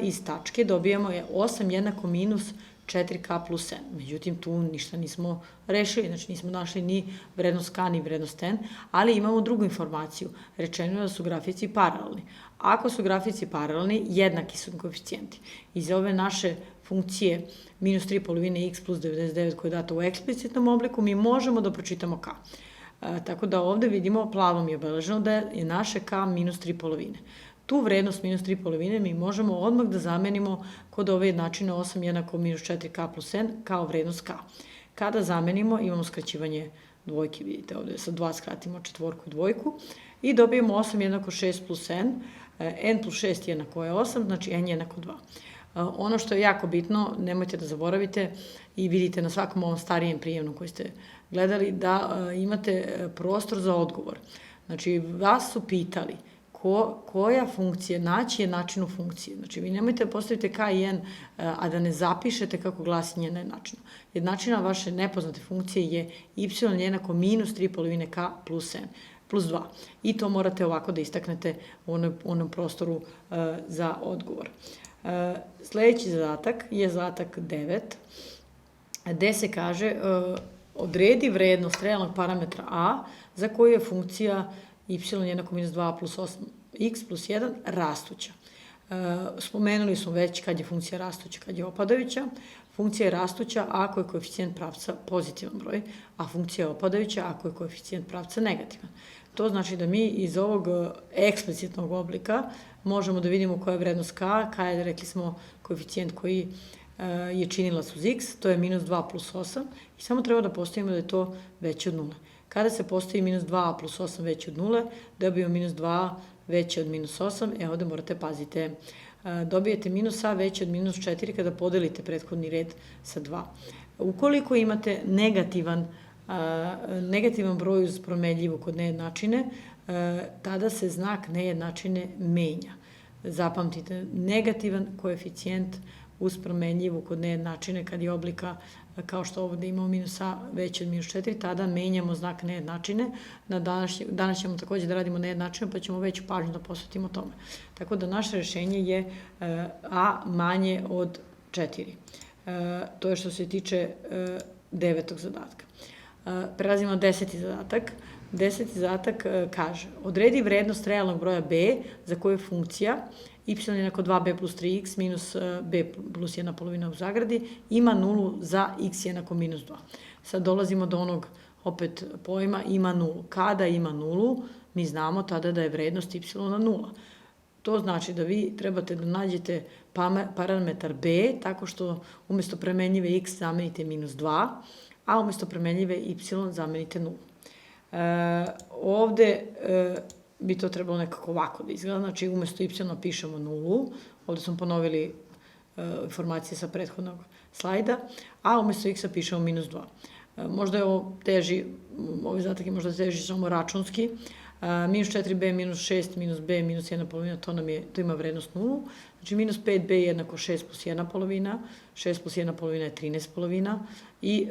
iz tačke, dobijamo je 8 jednako minus 4k plus n. Međutim, tu ništa nismo rešili, znači nismo našli ni vrednost k ni vrednost n, ali imamo drugu informaciju. Rečeno je da su grafici paralelni. Ako su grafici paralelni, jednaki su koeficijenti. Iz ove naše funkcije minus 3 polovine x plus 99 koja je data u eksplicitnom obliku, mi možemo da pročitamo k. Tako da ovde vidimo, plavom je obeleženo da je naše k minus 3 polovine. Tu vrednost minus 3 polovine mi možemo odmah da zamenimo kod ove jednačine 8 jednako minus 4k plus n kao vrednost k. Kada zamenimo, imamo skraćivanje dvojke, vidite ovde sa 2 skratimo četvorku i dvojku i dobijemo 8 jednako 6 plus n, n plus 6 jednako je 8, znači n jednako 2. Ono što je jako bitno, nemojte da zaboravite i vidite na svakom ovom starijem prijemnom koji ste gledali, da imate prostor za odgovor. Znači, vas su pitali koja funkcija, naći jednačinu funkcije. Znači, vi nemojte da postavite k i n, a da ne zapišete kako glasi njena jednačina. Jednačina vaše nepoznate funkcije je y jednako minus 3 polovine k plus n, plus 2. I to morate ovako da istaknete u onom prostoru za odgovor. Sledeći zadatak je zadatak 9, gde se kaže odredi vrednost realnog parametra a za koju je funkcija y jednako minus 2 plus 8x plus 1 rastuća. Spomenuli smo već kad je funkcija rastuća, kad je opadajuća. Funkcija je rastuća ako je koeficijent pravca pozitivan broj, a funkcija je opadajuća ako je koeficijent pravca negativan. To znači da mi iz ovog eksplicitnog oblika možemo da vidimo koja je vrednost k, k je, rekli smo, koeficijent koji je činilac uz x, to je minus 2 plus 8 i samo treba da postavimo da je to veće od 0. Kada se postavi minus 2 plus 8 veće od 0, dobijemo minus 2 veće od minus 8, ovde morate pazite, dobijete minus a veće od minus 4 kada podelite prethodni red sa 2. Ukoliko imate negativan broj uz promenljivu kod nejednačine, tada se znak nejednačine menja. Zapamtite, negativan koeficijent uz promenljivu kod nejednačine, kad je oblika kao što ovde imamo minus a veće od minus 4, tada menjamo znak nejednačine. Danas ćemo takođe da radimo nejednačinu, pa ćemo veću pažnju da posvetimo tome. Tako da naše rešenje je a manje od 4. To je što se tiče 9. zadatka. Prelazimo na 10. zadatak. 10. zadatak kaže, odredi vrednost realnog broja b za koju je funkcija y jednako 2b plus 3x minus b plus 1 polovina u zagradi ima nulu za x jednako minus 2. Sad dolazimo do onog opet pojma ima nulu. Kada ima nulu, mi znamo tada da je vrednost y na nula. To znači da vi trebate da nađete parametar b tako što umesto premenljive x zamenite minus 2, a umesto premenljive y zamenite 0. Ovde bi to trebalo nekako ovako da izgleda, znači umesto y pišemo 0, ovde smo ponovili informacije sa prethodnog slajda, a umesto x pišemo minus 2. Možda je ovo teži, ovaj zadatak je možda teži samo računski, minus 4b minus 6 minus b minus 1 polovina, to ima vrednost 0. Znači minus 5b jednako 6 plus 1 polovina, 6 plus 1 polovina je 13 polovina i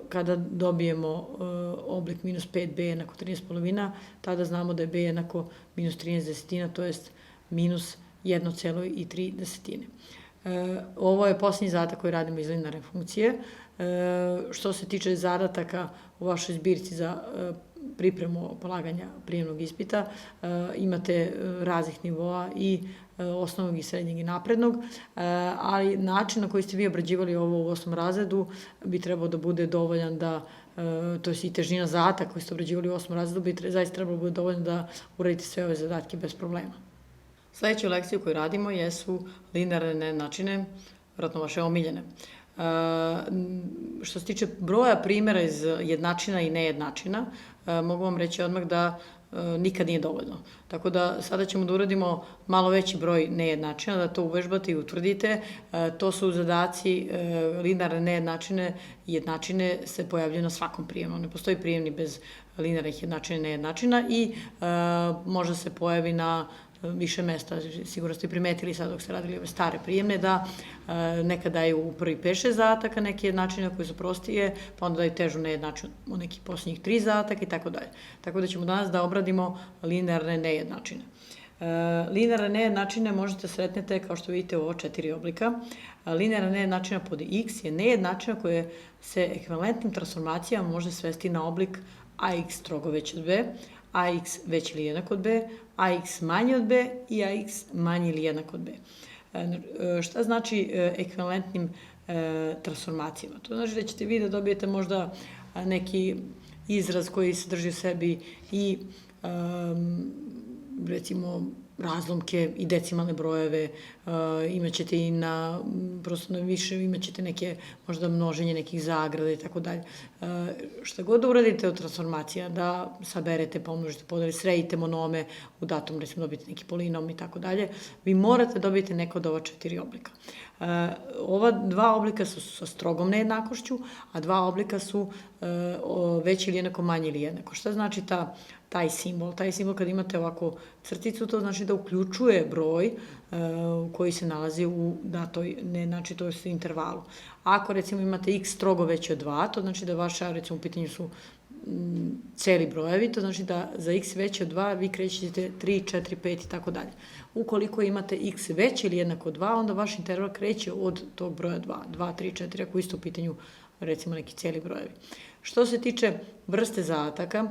kada dobijemo oblik minus 5b jednako 13 polovina, tada znamo da je b jednako minus 13 desetina, to jest minus 1,3 desetine. Ovo je posljednji zadatak koji radimo iz linearne funkcije. Što se tiče zadataka u vašoj zbirci za pripremu polaganja prijemnog ispita, imate raznih nivoa i osnovnog i srednjeg i naprednog, ali način na koji ste vi obrađivali ovo u 8. razredu bi trebao da bude dovoljan da, to je i težina zadataka koji ste obrađivali u 8. razredu, bi zaista trebalo da bude dovoljno da uradite sve ove zadatke bez problema. Sledeću lekciju koju radimo jesu linearne nejednačine, vjerojatno vaše omiljene. Što se tiče broja primjera iz jednačina i nejednačina, mogu vam reći odmah da nikad nije dovoljno. Tako da sada ćemo da uradimo malo veći broj nejednačina, da to uvežbate i utvrdite. To su zadaci linearne nejednačine i jednačine se pojavljaju na svakom prijemnom. Ne postoji prijemni bez linearnih jednačina i nejednačina i možda se pojavi na više mesta, sigurno ste primetili sad dok ste radili ove stare prijemne, da nekad daju u prvi 5-6 zadataka neke jednačine koje su prostije, pa onda daju težu nejednačinu u nekih posljednjih 3 zadataka i tako dalje. Tako da ćemo danas da obradimo linearne nejednačine. Linearne nejednačine možete sretnete, kao što vidite, u ovo 4 oblika. Linearna nejednačina pod x je nejednačina koja se ekvivalentnim transformacijama može svesti na oblik ax strogo veći od b, ax veći ili jednak od b, ax manji od b i ax manji ili jednak od b. Šta znači ekvivalentnim transformacijama? To znači da ćete vi da dobijete možda neki izraz koji sadrži u sebi i recimo razlomke i decimalne brojeve, imaćete i prosto na više, imaćete neke, možda množenje nekih zagrada i tako dalje. Šta god da uradite od transformacija, da saberete, pomnožite, podelite, sredite monome, u datom recimo dobijete neki polinom i tako dalje, vi morate dobiti neko od ova 4 oblika. Ova 2 oblika su sa strogom nejednakošću, a 2 oblika su veći ili jednako, manji ili jednako. Šta znači taj simbol? Taj simbol kad imate ovako crticu, to znači da uključuje broj koji se nalazi u datoj nejednačini, to je intervalu. Ako recimo imate x strogo veći od 2, to znači da vaša, recimo u pitanju su celi brojevi, to znači da za x veći od 2 vi krećete 3, 4, 5 i tako dalje. Ukoliko imate x veći ili jednako od 2, onda vaš interval kreće od tog broja 2, 2, 3, 4, ako isto u pitanju recimo neki cijeli brojevi. Što se tiče vrste zadataka,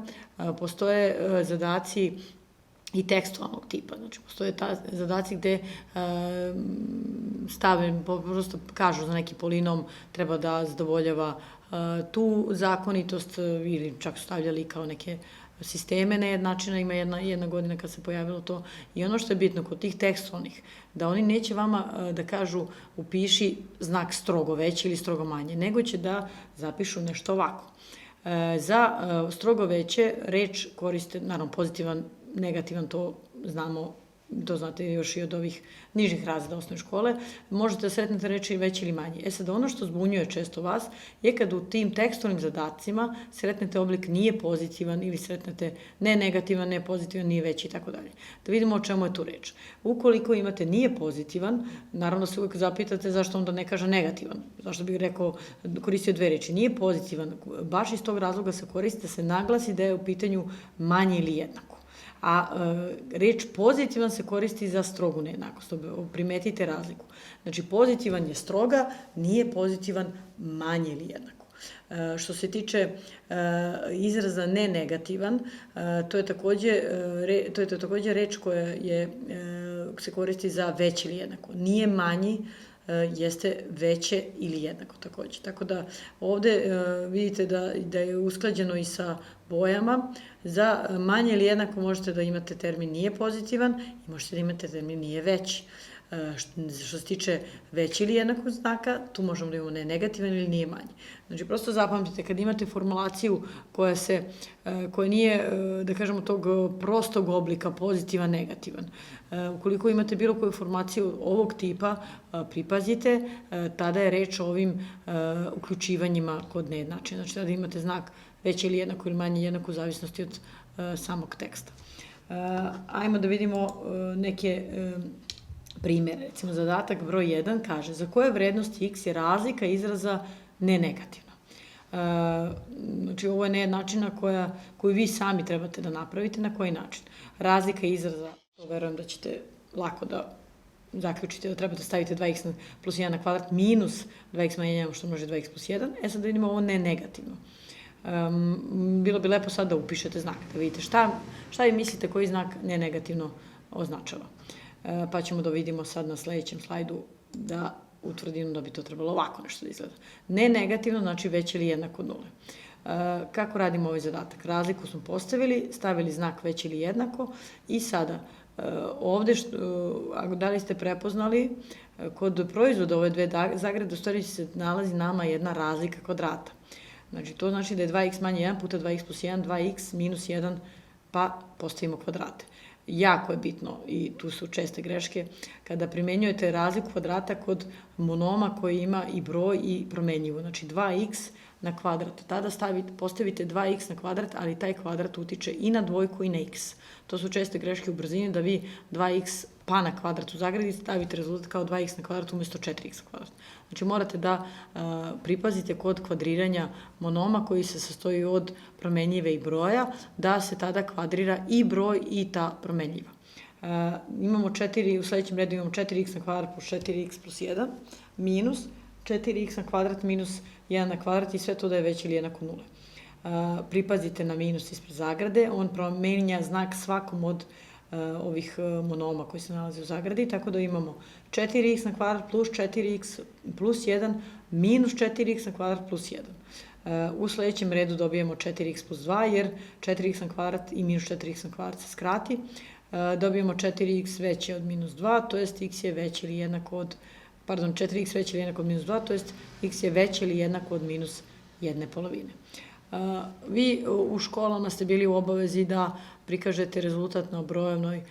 postoje zadaci i tekstualnog tipa. Znači, postoje zadaci gde prosto kažu za neki polinom treba da zadovoljava tu zakonitost ili čak su stavljali kao neke sisteme nejednačina, ima jedna godina kad se pojavilo to. I ono što je bitno kod tih tekstualnih, da oni neće vama da kažu upiši znak strogo veći ili strogo manje, nego će da zapišu nešto ovako. Za strogo veće reč koriste, naravno pozitivan, negativan, to znamo, to znate još i od ovih nižih razreda osnovne škole, možete da sretnete reči veći ili manji. Sad, ono što zbunjuje često vas je kad u tim tekstualnim zadacima sretnete oblik nije pozitivan ili sretnete ne negativan, ne pozitivan, nije veći i tako dalje. Da vidimo o čemu je tu reč. Ukoliko imate nije pozitivan, naravno se uvijek zapitate zašto onda ne kaže negativan. Zašto bih rekao, koristio 2 reči. Nije pozitivan, baš iz tog razloga se koristi da se naglasi da je u pitanju manje ili jednako. A reč pozitivan se koristi za strogu nejednakost. Primetite razliku. Znači, pozitivan je stroga, nije pozitivan manje ili jednako. Što se tiče izraza nenegativan, to je takođe reč koja se koristi za veći ili jednako. Nije manji, jeste veće ili jednako takođe. Tako da ovde vidite da je usklađeno i sa bojama. Za manje ili jednako možete da imate termin nije pozitivan i možete da imate termin nije veći. Što se tiče veći ili jednakog znaka, tu možemo da imamo ne negativan ili nije manji. Znači, prosto zapamtite, kad imate formulaciju koja nije, da kažemo, tog prostog oblika, pozitivan, negativan. Ukoliko imate bilo koju formulaciju ovog tipa, pripazite, tada je reč o ovim uključivanjima kod nejednačenja. Znači, tada imate znak veći ili jednako ili manje jednako u zavisnosti od samog teksta. Ajmo da vidimo neke primjer, recimo zadatak broj 1 kaže za koje vrednosti x je razlika izraza nenegativna. Znači, ovo je nejednačina koju vi sami trebate da napravite. Na koji način? Razlika izraza, verujem da ćete lako da zaključite da trebate staviti 2x plus 1 na kvadrat minus 2x manje 1 što može 2x plus 1. Sad da vidimo ovo nenegativno. Bilo bi lepo sad da upišete znak, da vidite šta vi mislite koji znak nenegativno označava. Pa ćemo da vidimo sad na sledećem slajdu da utvrdimo da bi to trebalo ovako nešto da izgleda. Ne negativno znači veće ili jednako od nule. Kako radimo ovaj zadatak? Razliku smo postavili, stavili znak veće ili jednako i sada ovde, da li ste prepoznali, kod proizvoda ove dve zagrade u stvari se nalazi nama jedna razlika kvadrata. Znači, to znači da je 2x manje 1 puta 2x plus 1, 2x minus 1, pa postavimo kvadrate. Jako je bitno, i tu su česte greške, kada primenjujete razliku kvadrata kod monoma koji ima i broj i promenljivo. Znači 2x na kvadrat. Tada postavite 2x na kvadrat, ali taj kvadrat utiče i na dvojku i na x. To su česte greške u brzini, da vi 2x pa na kvadrat u zagradi stavite rezultat kao 2x na kvadrat umjesto 4x na kvadrat. Znači morate da pripazite kod kvadriranja monoma koji se sastoji od promenljive i broja, da se tada kvadrira i broj i ta promenljiva. U sledećem redu imamo 4x na kvadrat plus 4x plus 1 minus 4x na kvadrat minus 1 na kvadrat i sve to da je veće ili jednako 0. Pripazite na minus ispred zagrade, on promenja znak svakom od ovih monoma koji se nalaze u zagradi, tako da imamo 4x na kvadrat plus 4x plus 1 minus 4x na kvadrat plus 1. U sledećem redu dobijemo 4x plus 2, jer 4x na kvadrat i minus 4x na kvadrat se skrati. Dobijemo 4x veće od minus 2, to jest x je veće ili jednako od, 4x veće ili jednako od minus 2, to jest x je veće ili jednako od minus 1/2. Vi u školama ste bili u obavezi da prikažete rezultat na brojevnoj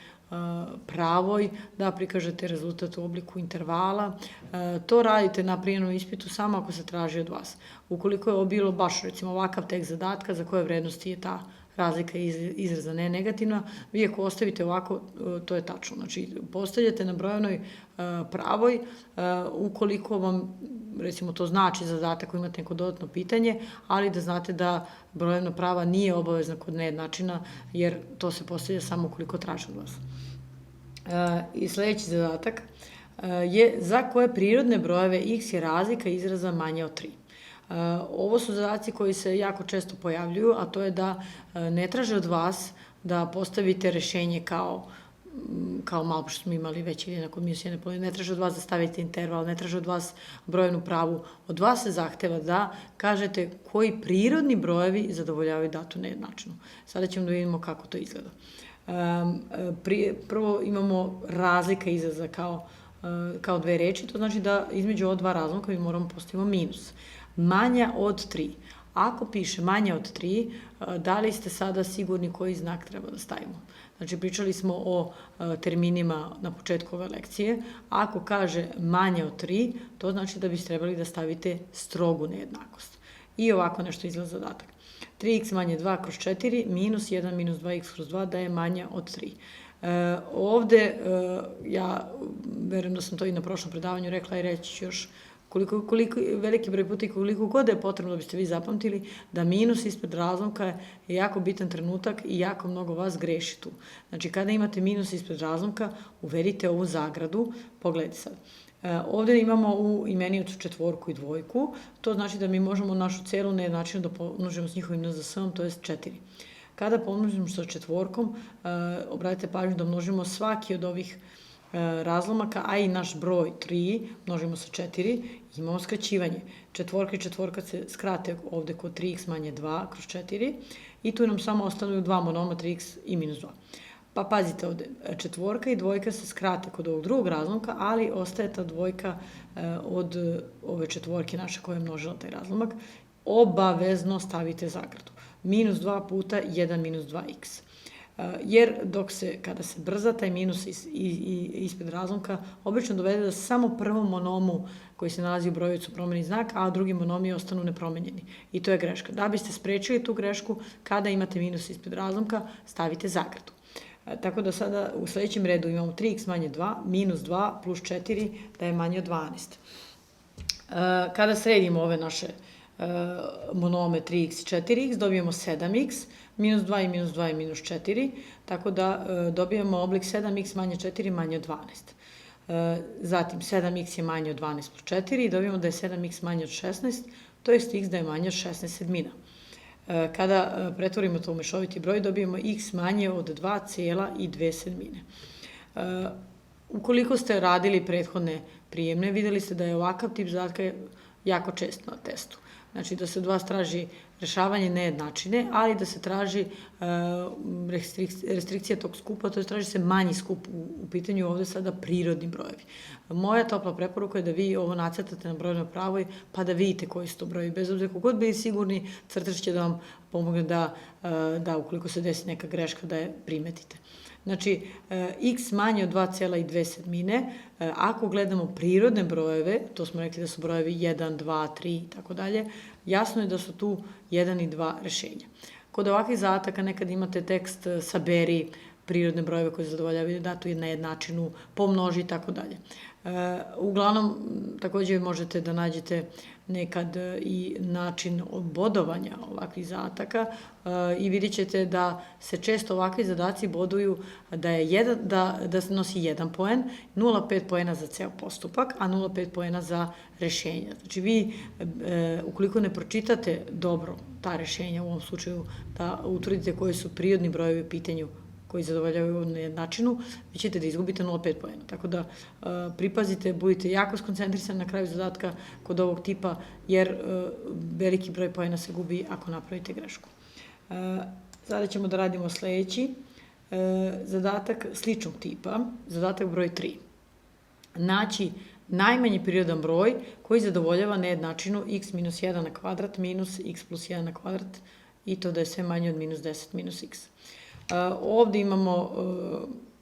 pravoj, da prikažete rezultat u obliku intervala. To radite na prijemnom ispitu samo ako se traži od vas. Ukoliko je ovo bilo baš, recimo, ovakav tekst zadatka za koje vrednosti je ta razlika izraza ne negativna, vi ako ostavite ovako, to je tačno. Znači, postavljate na brojevnoj pravoj, ukoliko vam, recimo, to znači zadatak ako imate neko dodatno pitanje, ali da znate da brojevna prava nije obavezna kod nejednačina, jer to se postavlja samo ukoliko traži od vas. I sledeći zadatak je za koje prirodne brojeve x je razlika izraza manja od 3. Ovo su zadaci koji se jako često pojavljuju, a to je da ne traže od vas da postavite rešenje kao malo što smo imali već ili jednako od minus 1/2, ne traže od vas da stavite interval, ne traže od vas brojevnu pravu. Od vas se zahteva da kažete koji prirodni brojevi zadovoljavaju datu nejednačinu. Sada ćemo da vidimo kako to izgleda. Prvo imamo razlika izraza kao dve reči, to znači da između ova dva razlomka mi moramo postavimo minus. Manja od 3. Ako piše manja od 3, da li ste sada sigurni koji znak treba da stavimo? Znači, pričali smo o terminima na početku ove lekcije. Ako kaže manje od 3, to znači da biste trebali da stavite strogu nejednakost. I ovako nešto izgleda zadatak. 3x manje 2 kroz 4 minus 1 minus 2x kroz 2 da je manja od 3. Ovde, ja verujem da sam to i na prošlom predavanju rekla i reći ću još koliko veliki broj puta i koliko god je potrebno da biste vi zapamtili da minus ispred razlomka je jako bitan trenutak i jako mnogo vas greši tu. Znači, kada imate minus ispred razlomka, uvedite ovu zagradu, pogledajte sad. Ovde imamo u imeniocu četvorku i dvojku, to znači da mi možemo našu celu nejednačinu da pomnožimo s njihovim NZS-om, to je 4. Kada pomnožimo sa četvorkom, obratite pažnju da množimo svaki od ovih razlomaka, a i naš broj 3 množimo sa 4, imamo skraćivanje. Četvorka i četvorka se skrate ovde kod 3x manje 2 kroz 4 i tu nam samo ostanu dva monoma 3x i minus 2. Pa pazite ovde, četvorka i dvojka se skrate kod ovog drugog razlomka, ali ostaje ta dvojka od ove četvorke naše koja je množila taj razlomak. Obavezno stavite zagradu. Minus 2 puta 1 minus 2x. Jer kada se brza taj minus ispred razlomka, obično dovede da samo prvom monomu koji se nalazi u brojevicu promeni znak, a drugi monomi ostanu nepromenjeni. I to je greška. Da biste sprečili tu grešku, kada imate minus ispred razlomka, stavite zagradu. Tako da sada u sledećem redu imamo 3x manje 2, minus 2 plus 4 da je manje od 12. Kada sredimo ove naše monome 3x i 4x, dobijemo 7x, minus 2 i minus 2 je minus 4, tako da dobijemo oblik 7x manje 4 manje od 12. Zatim 7x je manje od 12 plus 4 i dobijemo da je 7x manje od 16, to je x da je manje od 16/7. Kada pretvorimo to u mešoviti broj, dobijemo x manje od 2,2. Ukoliko ste radili prethodne prijemne, videli ste da je ovakav tip zadatka jako čest na testu. Znači da se od vas traži rešavanje nejednačine, ali da se traži restrikcija tog skupa, to je traži se manji skup u pitanju ovde sada prirodni brojevi. Moja topla preporuka je da vi ovo nacrtate na brojnoj pravoj, pa da vidite koji su to brojevi. Bez obzira kogod bili sigurni, crtež će da vam pomogne da ukoliko se desi neka greška da je primetite. Znači, x manje od 2,2, ako gledamo prirodne brojeve, to smo rekli da su brojevi 1, 2, 3 i tako dalje, jasno je da su tu 1 i 2 rešenja. Kod ovakvih zadataka nekad imate tekst saberi prirodne brojeve koje zadovoljavaju datu nejednačinu, pomnoži i tako dalje. Uglavnom, takođe možete da nađete nekad i način bodovanja ovakvih zadataka i vidjet ćete da se često ovakvi zadaci boduju da se nosi 1 poen, 0,5 poena za ceo postupak, a 0,5 poena za rešenja. Znači vi, ukoliko ne pročitate dobro ta rešenja, u ovom slučaju da utvrdite koji su prirodni brojevi u pitanju koji zadovoljavaju nejednačinu, vi ćete da izgubite 0,5 poena. Tako da pripazite, budite jako skoncentrisani na kraju zadatka kod ovog tipa, jer veliki broj poena se gubi ako napravite grešku. Sada ćemo da radimo sledeći zadatak sličnog tipa, zadatak broj 3. Naći najmanji prirodan broj koji zadovoljava nejednačinu x minus 1 na kvadrat minus x plus 1 na kvadrat i to da je sve manje od minus 10 minus x. Ovde imamo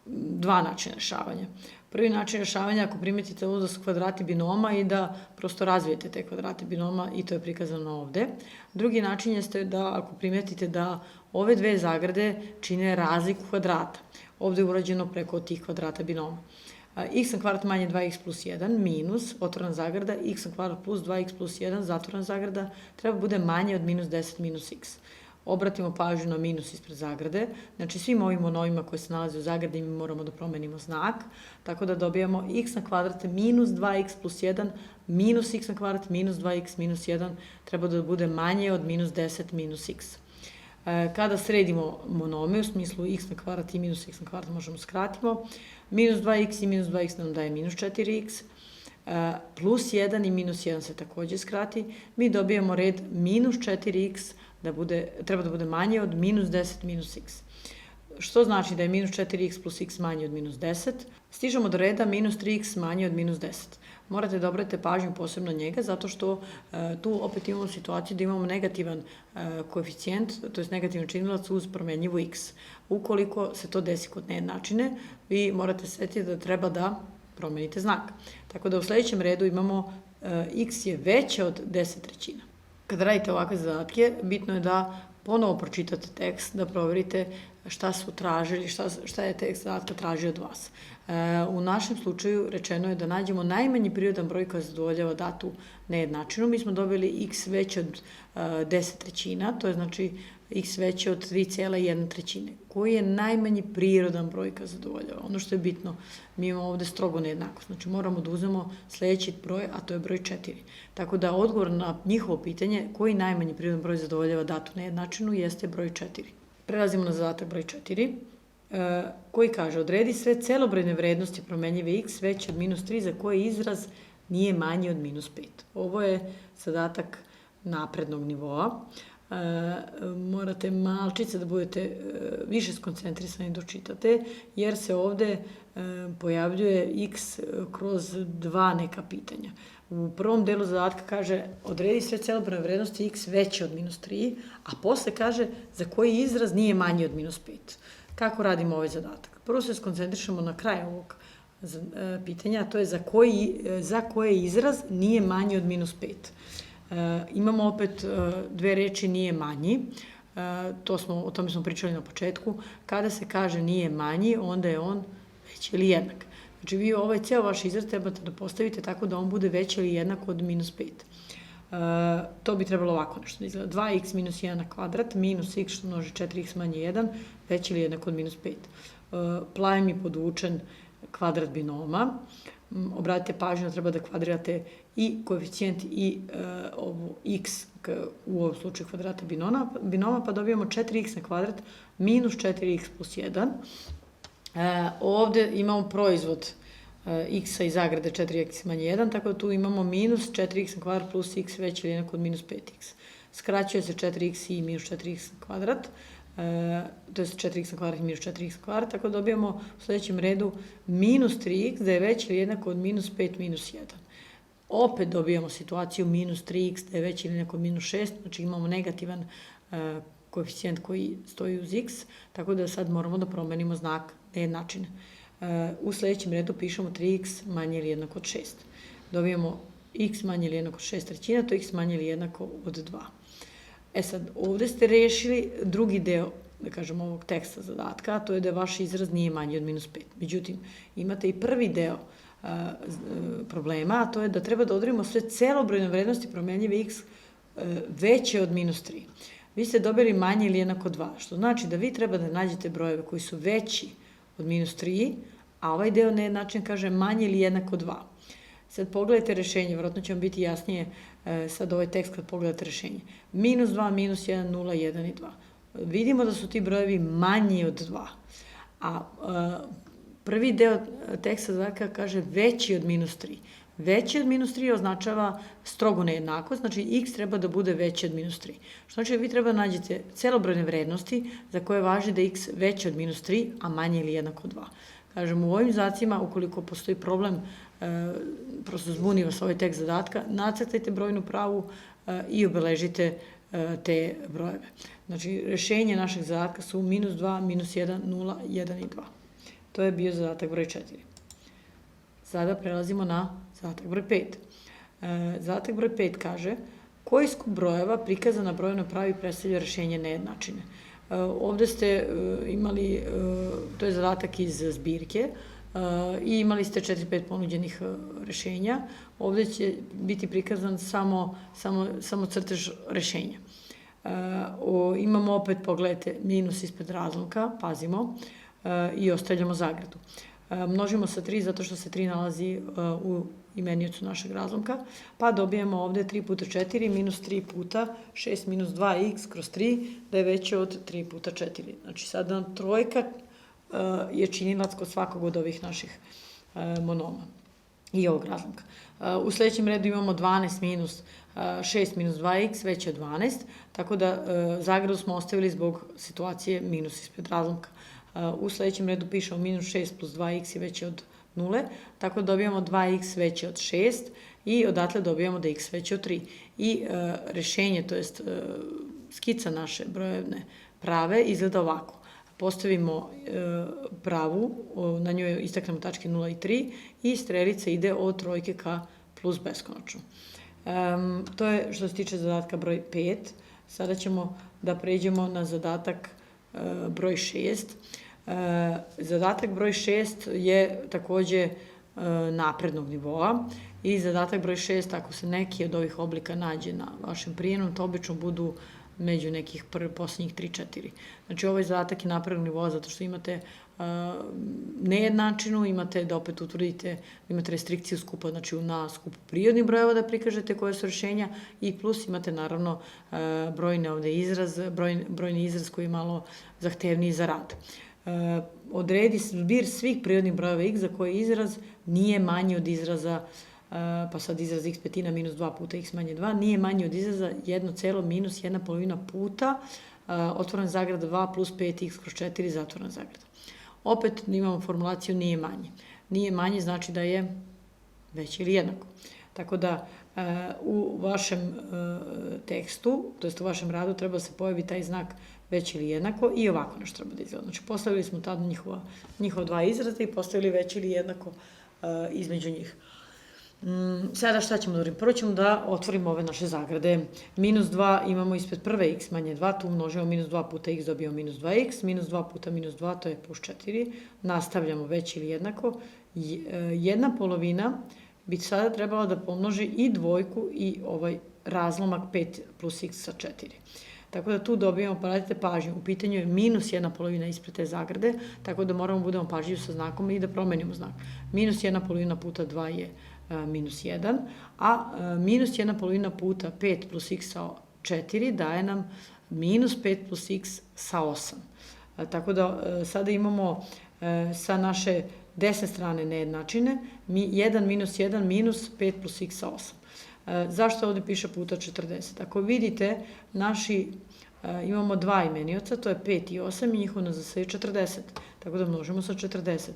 dva načina rešavanja. Prvi način rešavanja, ako primetite ovo da su kvadrati binoma i da prosto razvijete te kvadrate binoma i to je prikazano ovde. Drugi način jeste da ako primetite da ove dve zagrade čine razliku kvadrata. Ovde je urađeno preko tih kvadrata binoma. X na kvadrat manje 2x plus 1 minus, otvorena zagrada, x na kvadrat plus 2x plus 1, zatvorena zagrada, treba bude manje od minus 10 minus x. Obratimo pažnju na minus ispred zagrade, znači svim ovim monovima koji se nalaze u zagradi mi moramo da promenimo znak, tako da dobijamo x na kvadrat minus 2x plus 1 minus x na kvadrat minus 2x minus 1 treba da bude manje od minus 10 minus x. Kada sredimo monome, u smislu x na kvadrat i minus x na kvadrat možemo skratimo, minus 2x i minus 2x nam daje minus 4x, plus 1 i minus 1 se takođe skrati, mi dobijamo red minus 4x treba da bude manje od minus 10 minus x. Što znači da je minus 4x plus x manje od minus 10? Stižemo do reda minus 3x manje od minus 10. Morate da obratite pažnju posebno njega, zato što tu opet imamo situaciju da imamo negativan koeficijent, to je negativan činilac uz promenljivu x. Ukoliko se to desi kod nejednačine, vi morate setiti da treba da promenite znak. Tako da u sledećem redu imamo x je veće od 10/3. Kada radite ovakve zadatke, bitno je da ponovo pročitate tekst, da proverite šta su tražili, šta je tekst zadatka tražio od vas. U našem slučaju rečeno je da nađemo najmanji prirodan broj koji zadovoljava datu nejednačinu. Mi smo dobili x veće od 10/3, to je znači x veće od 3,1/3. Koji je najmanji prirodan broj koji zadovoljava? Ono što je bitno, mi imamo ovde strogo nejednakost. Znači moramo da uzmemo sledeći broj, a to je broj 4. Tako da odgovor na njihovo pitanje koji najmanji prirodan broj zadovoljava datu nejednačinu jeste broj 4. Prelazimo na zadatak broj 4, koji kaže odredi sve celobrojne vrednosti promenljive x veće od minus 3 za koji izraz nije manji od minus 5. Ovo je zadatak naprednog nivoa. Morate malčice da budete više skoncentrisani da čitate, jer se ovde pojavljuje x kroz dva neka pitanja. U prvom delu zadatka kaže odredi sve celobrojne vrednosti x veće od minus 3, a posle kaže za koji izraz nije manji od minus 5. Kako radimo ovaj zadatak? Prvo se skoncentrišemo na kraj ovog pitanja, a to je za koji izraz nije manji od minus 5. Imamo opet dve reči nije manji, o tome smo pričali na početku. Kada se kaže nije manji, onda je on veći ili jednak. Znači vi ceo vaš izraz trebate da postavite tako da on bude veći ili jednak od minus 5. To bi trebalo ovako nešto da izgleda. 2x minus 1 na kvadrat minus x što množi 4x manje 1 veći ili jednak od minus 5. Plavim je podvučen kvadrat binoma. Obratite pažnju da treba da kvadrirate i koeficijent i ovu x u ovom slučaju kvadrata binoma, pa dobijamo 4x na kvadrat minus 4x plus 1. Ovde imamo proizvod x-a i zagrade 4x manje 1, tako da tu imamo minus 4x na kvadrat plus x veći ili jednak od minus 5x. Skraćuje se 4x i minus 4x na kvadrat, to je 4x na kvadrat i minus 4x na kvadrat, tako da dobijamo u sledećem redu minus 3x da je veći ili jednak od minus 5 minus 1. Opet dobijamo situaciju minus 3x da je veći ili jednak od minus 6, znači imamo negativan koeficijent koji stoji uz x, tako da sad moramo da promenimo znak nejednačine. U sledećem redu pišemo 3x manje ili jednak od 6. Dobijamo x manje ili jednako od 6/3, to je x manje ili jednako od 2. Sad, ovde ste rešili drugi deo, da kažem, ovog teksta zadatka, a to je da vaš izraz nije manji od -5. Međutim, imate i prvi deo problema, a to je da treba da odredimo sve celobrojne vrednosti promenljive x veće od -3. Vi ste dobili manje ili jednako 2, što znači da vi treba da nađete brojeve koji su veći od -3, a ovaj deo nejednačen kaže manje ili jednako 2. Sad pogledajte rešenje, vjerojatno će vam biti jasnije sad ovaj tekst kad pogledate rešenje. -2, -1, 0, 1 i 2. Vidimo da su ti brojevi manji od 2, a prvi deo teksta zadatka kaže veći od -3. Veći od -3 označava strogo nejednakost, znači x treba da bude veći od -3. Što znači da vi treba da nađete celobrojne vrednosti za koje važi da je x veći od -3, a manje ili jednako 2. Kažem, u ovim zadacima, ukoliko postoji problem, prosto zbuni vas ovaj tekst zadatka, nacrtajte brojnu pravu i obeležite te brojeve. Znači, rešenje našeg zadatka su -2, -1, 0, 1 i 2. To je bio zadatak broj 4. Sada prelazimo na zadatak broj 5. Zadatak broj 5 kaže koji skup brojeva prikazan na brojnoj pravi predstavlja rešenje nejednačine. Ovde ste imali, to je zadatak iz zbirke, i imali ste 4-5 ponuđenih rešenja. Ovde će biti prikazan samo crtež rešenja. Imamo opet, pogledajte, minus ispred razlomka, pazimo, i ostavljamo zagradu. Množimo sa 3 zato što se 3 nalazi u imeniocu našeg razlomka, pa dobijemo ovde 3 puta 4 minus 3 puta 6 minus 2x kroz 3, da je veće od 3 puta 4. Znači sada nam trojka je činilac kod svakog od ovih naših monoma i ovog razlomka. U sledećem redu imamo 12 minus 6 minus 2x veće od 12, tako da zagradu smo ostavili zbog situacije minus ispred razlomka. U sledećem redu pišemo minus 6 plus 2x je veće od 0, tako da dobijamo 2x veće od 6 i odatle dobijamo da je x veće od 3. I rešenje, to jest skica naše brojevne prave, izgleda ovako. Postavimo pravu, na njoj istaknemo tačke 0 i 3 i strelica ide od trojke ka plus beskonačno. To je što se tiče zadatka broj 5. Sada ćemo da pređemo na zadatak broj 6. Zadatak broj 6 je takođe naprednog nivoa i zadatak broj 6, ako se neki od ovih oblika nađe na vašem prijemnom, to obično budu među nekih poslednjih 3-4. Znači, ovaj zadatak je naprednog nivoa zato što imate nejednačinu, imate da opet utvrdite, imate restrikciju skupa, znači na skupu prirodnih brojeva da prikažete koje su rešenja i plus imate naravno brojni izraz koji je malo zahtevniji za rad. Odredi zbir svih prirodnih brojeva x za koji izraz nije manji od izraza, pa sad izraz x petina minus 2 puta x manje 2, nije manji od izraza 1 celo minus 1 polovina puta otvoren zagrada 2 plus 5x kroz 4 zatvoren zagrada. Opet imamo formulaciju nije manje. Nije manje znači da je veće ili jednako. Tako da u vašem tekstu, to jest u vašem radu, treba se pojavi taj znak veće ili jednako i ovako nešto treba da izgleda. Znači, postavili smo tada njihova dva izraza i postavili veće ili jednako između njih. Sada šta ćemo da uradimo? Prvo ćemo da otvorimo ove naše zagrade. Minus 2 imamo ispred prve x manje 2, tu umnožimo minus 2 puta x, dobijamo minus 2x, minus 2 puta minus 2, to je plus 4. Nastavljamo veće ili jednako. Jedna polovina bi sada trebala da pomnoži i dvojku i ovaj razlomak 5 plus x sa 4. Tako da tu dobijamo, poradite pažnju, u pitanju je minus jedna polovina ispred te zagrade, tako da moramo budemo pažljivi sa znakom i da promenimo znak. Minus jedna polovina puta 2 je minus 1, a minus jedna polovina puta 5 plus x sa 4 daje nam minus 5 plus x sa 8. Tako da sada imamo sa naše desne strane nejednačine 1 minus 1 minus 5 plus x sa 8. Zašto ovde piše puta 40? Ako vidite, imamo dva imenioca, to je 5 i 8 i njihovo nas zasaje 40. Tako da množimo sa 40.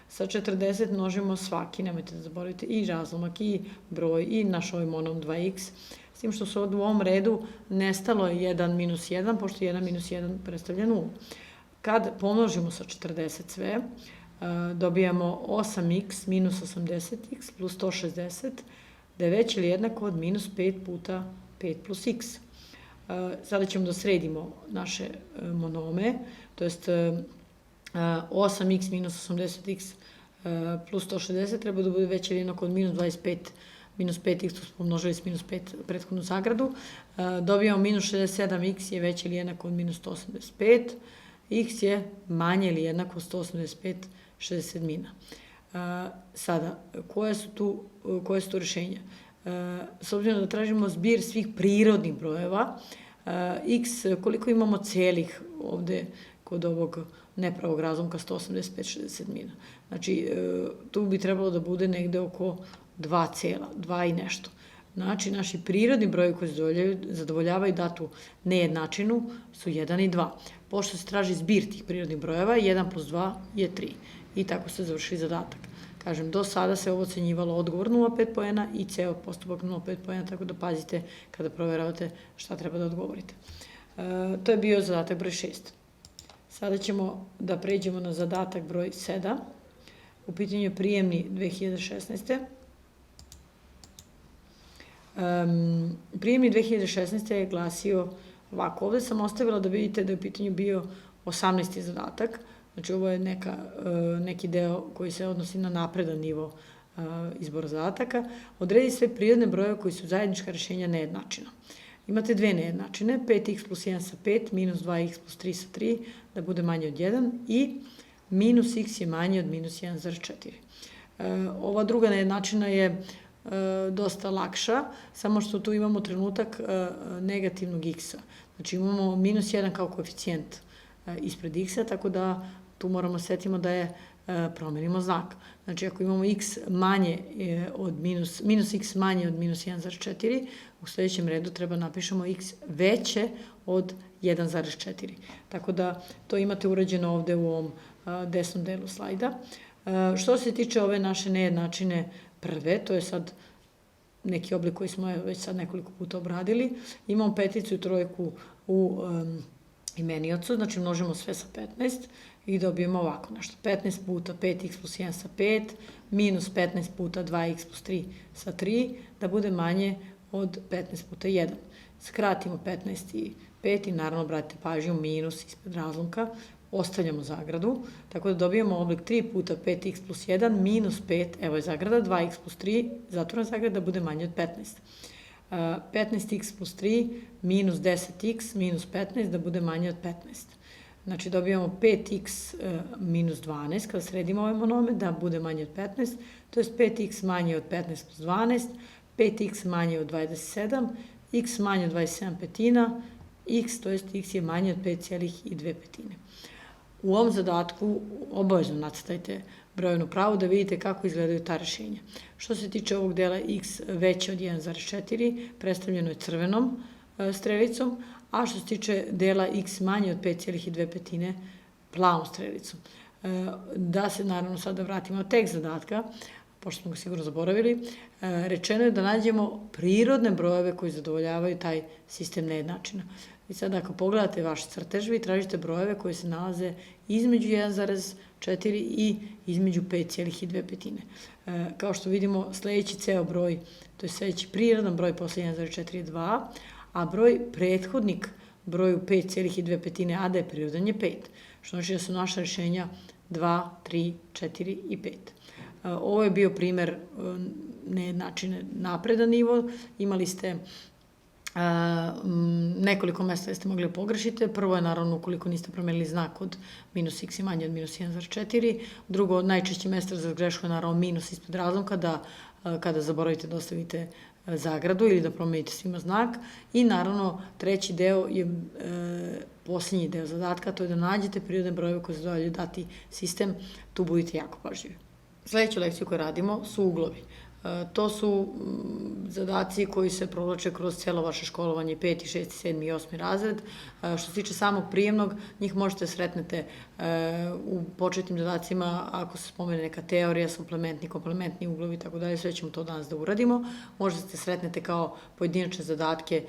Sa 40 množimo svaki, nemojte da zaboravite, i razlomak, i broj, i naš ovaj monom 2x. S tim što su u ovom redu nestalo je 1 minus 1, pošto 1 minus 1 predstavlja 0. Kad pomnožimo sa 40 sve, dobijamo 8x minus 80x plus 160 da je veće ili jednako od minus 5 puta 5 plus x. Sada ćemo da sredimo naše monome, to jest 8x minus 80x plus 160 treba da bude veće ili jednako od minus 25 minus 5x pomnožili s minus 5 prethodnu zagradu. Dobijamo minus 67x je veće ili jednako od minus 185, x je manje ili jednako od 185 60. Sada, koje su tu rešenja? S obzirom da tražimo zbir svih prirodnih brojeva, x, koliko imamo celih ovde kod ovog nepravog razlomka 185 60. Znači, tu bi trebalo da bude negde oko 2 i nešto. Znači, naši prirodni brojevi koji zadovoljavaju datu nejednačinu su 1 i 2. Pošto se traži zbir tih prirodnih brojeva, 1 plus 2 je 3. I tako ste završili zadatak. Kažem, do sada se ovo ocenjivalo odgovor 0,5 poena i ceo postupak 0,5 poena, tako da pazite kada proveravate šta treba da odgovorite. To je bio zadatak broj 6. Sada ćemo da pređemo na zadatak broj 7. U pitanju je prijemni 2016. Prijemni 2016. je glasio ovako. Ovde sam ostavila da vidite da je u pitanju bio 18. zadatak. Znači, ovo je neki deo koji se odnosi na napredan nivo izbora zadataka. Odredi sve prirodne brojeve koji su zajednička rešenja nejednačina. Imate dve nejednačine, 5x plus 1 sa 5, minus 2x plus 3 sa 3, da bude manje od 1, i minus x je manje od minus 1,4. Ova druga nejednačina je dosta lakša, samo što tu imamo trenutak negativnog x-a. Znači, imamo minus 1 kao koeficijent ispred x-a, tako da tu moramo setimo da je promenimo znak. Znači, ako imamo x manje od minus x manje od minus 1,4, u sledećem redu treba napišemo x veće od 1,4. Tako da to imate urađeno ovde u ovom desnom delu slajda. Što se tiče ove naše nejednačine prve, to je sad neki oblik koji smo već sad nekoliko puta obradili, imamo peticu i trojku u imeniocu, znači množimo sve sa 15 i dobijemo ovako nešto. 15 puta 5x plus 1 sa 5, minus 15 puta 2x plus 3 sa 3, da bude manje od 15 puta 1. Skratimo 15 i 5 i naravno obratite pažnju minus ispred razlomka, ostavljamo zagradu, tako da dobijemo oblik 3 puta 5x plus 1 minus 5, evo je zagrada, 2x plus 3, zatvorena zagrada, da bude manje od 15. 15x plus 3 minus 10x minus 15, da bude manje od 15. Znači, dobijamo 5x minus 12, kada sredimo ove monome, da bude manje od 15, to je 5x manje od 15 plus 12, 5x manje od 27, x manje od 27 petina, to jest x je manje od 5,2 petine. U ovom zadatku obavezno nacrtajte brojevnu pravu da vidite kako izgledaju ta rešenja. Što se tiče ovog dela x veće od 1,4, predstavljeno je crvenom strelicom, a što se tiče dela x manje od 5,2 petine, plavom strelicom. Da se naravno sada vratimo na tekst zadatka, pošto smo ga sigurno zaboravili, rečeno je da nađemo prirodne brojeve koji zadovoljavaju taj sistem nejednačina. I sad ako pogledate vaš crtež, vi tražite brojeve koji se nalaze između 1,4 i između 5,2 petine. Kao što vidimo, sledeći ceo broj, to je sledeći prirodan broj posle 1,4 je 2, a broj prethodnik broju 5,2 petine, a da je prirodan je 5. Što znači da su naša rešenja 2, 3, 4 i 5. Ovo je bio primer nejednačine napredan nivo. Imali ste nekoliko mesta gde ste mogli da pogrešite. Prvo je naravno ukoliko niste promenili znak od minus x i manje od minus 1,4. Drugo, najčešće mesto za grešku je naravno minus ispred razlomka, da kada zaboravite da ostavite zagradu ili da promenite svima znak. I naravno treći deo je posljednji deo zadatka, to je da nađete prirodne brojeve koje zadovoljavaju dati sistem. Tu budite jako pažljivi. Sledeću lekciju koju radimo su uglovi. To su zadaci koji se provlače kroz celo vaše školovanje, 5., 6., 7. i 8. razred. Što se tiče samog prijemnog, njih možete sretnete u početnim zadacima ako se spomene neka teorija, suplementni, komplementni uglovi i tako dalje, sve ćemo to danas da uradimo. Možete sretnete kao pojedinačne zadatke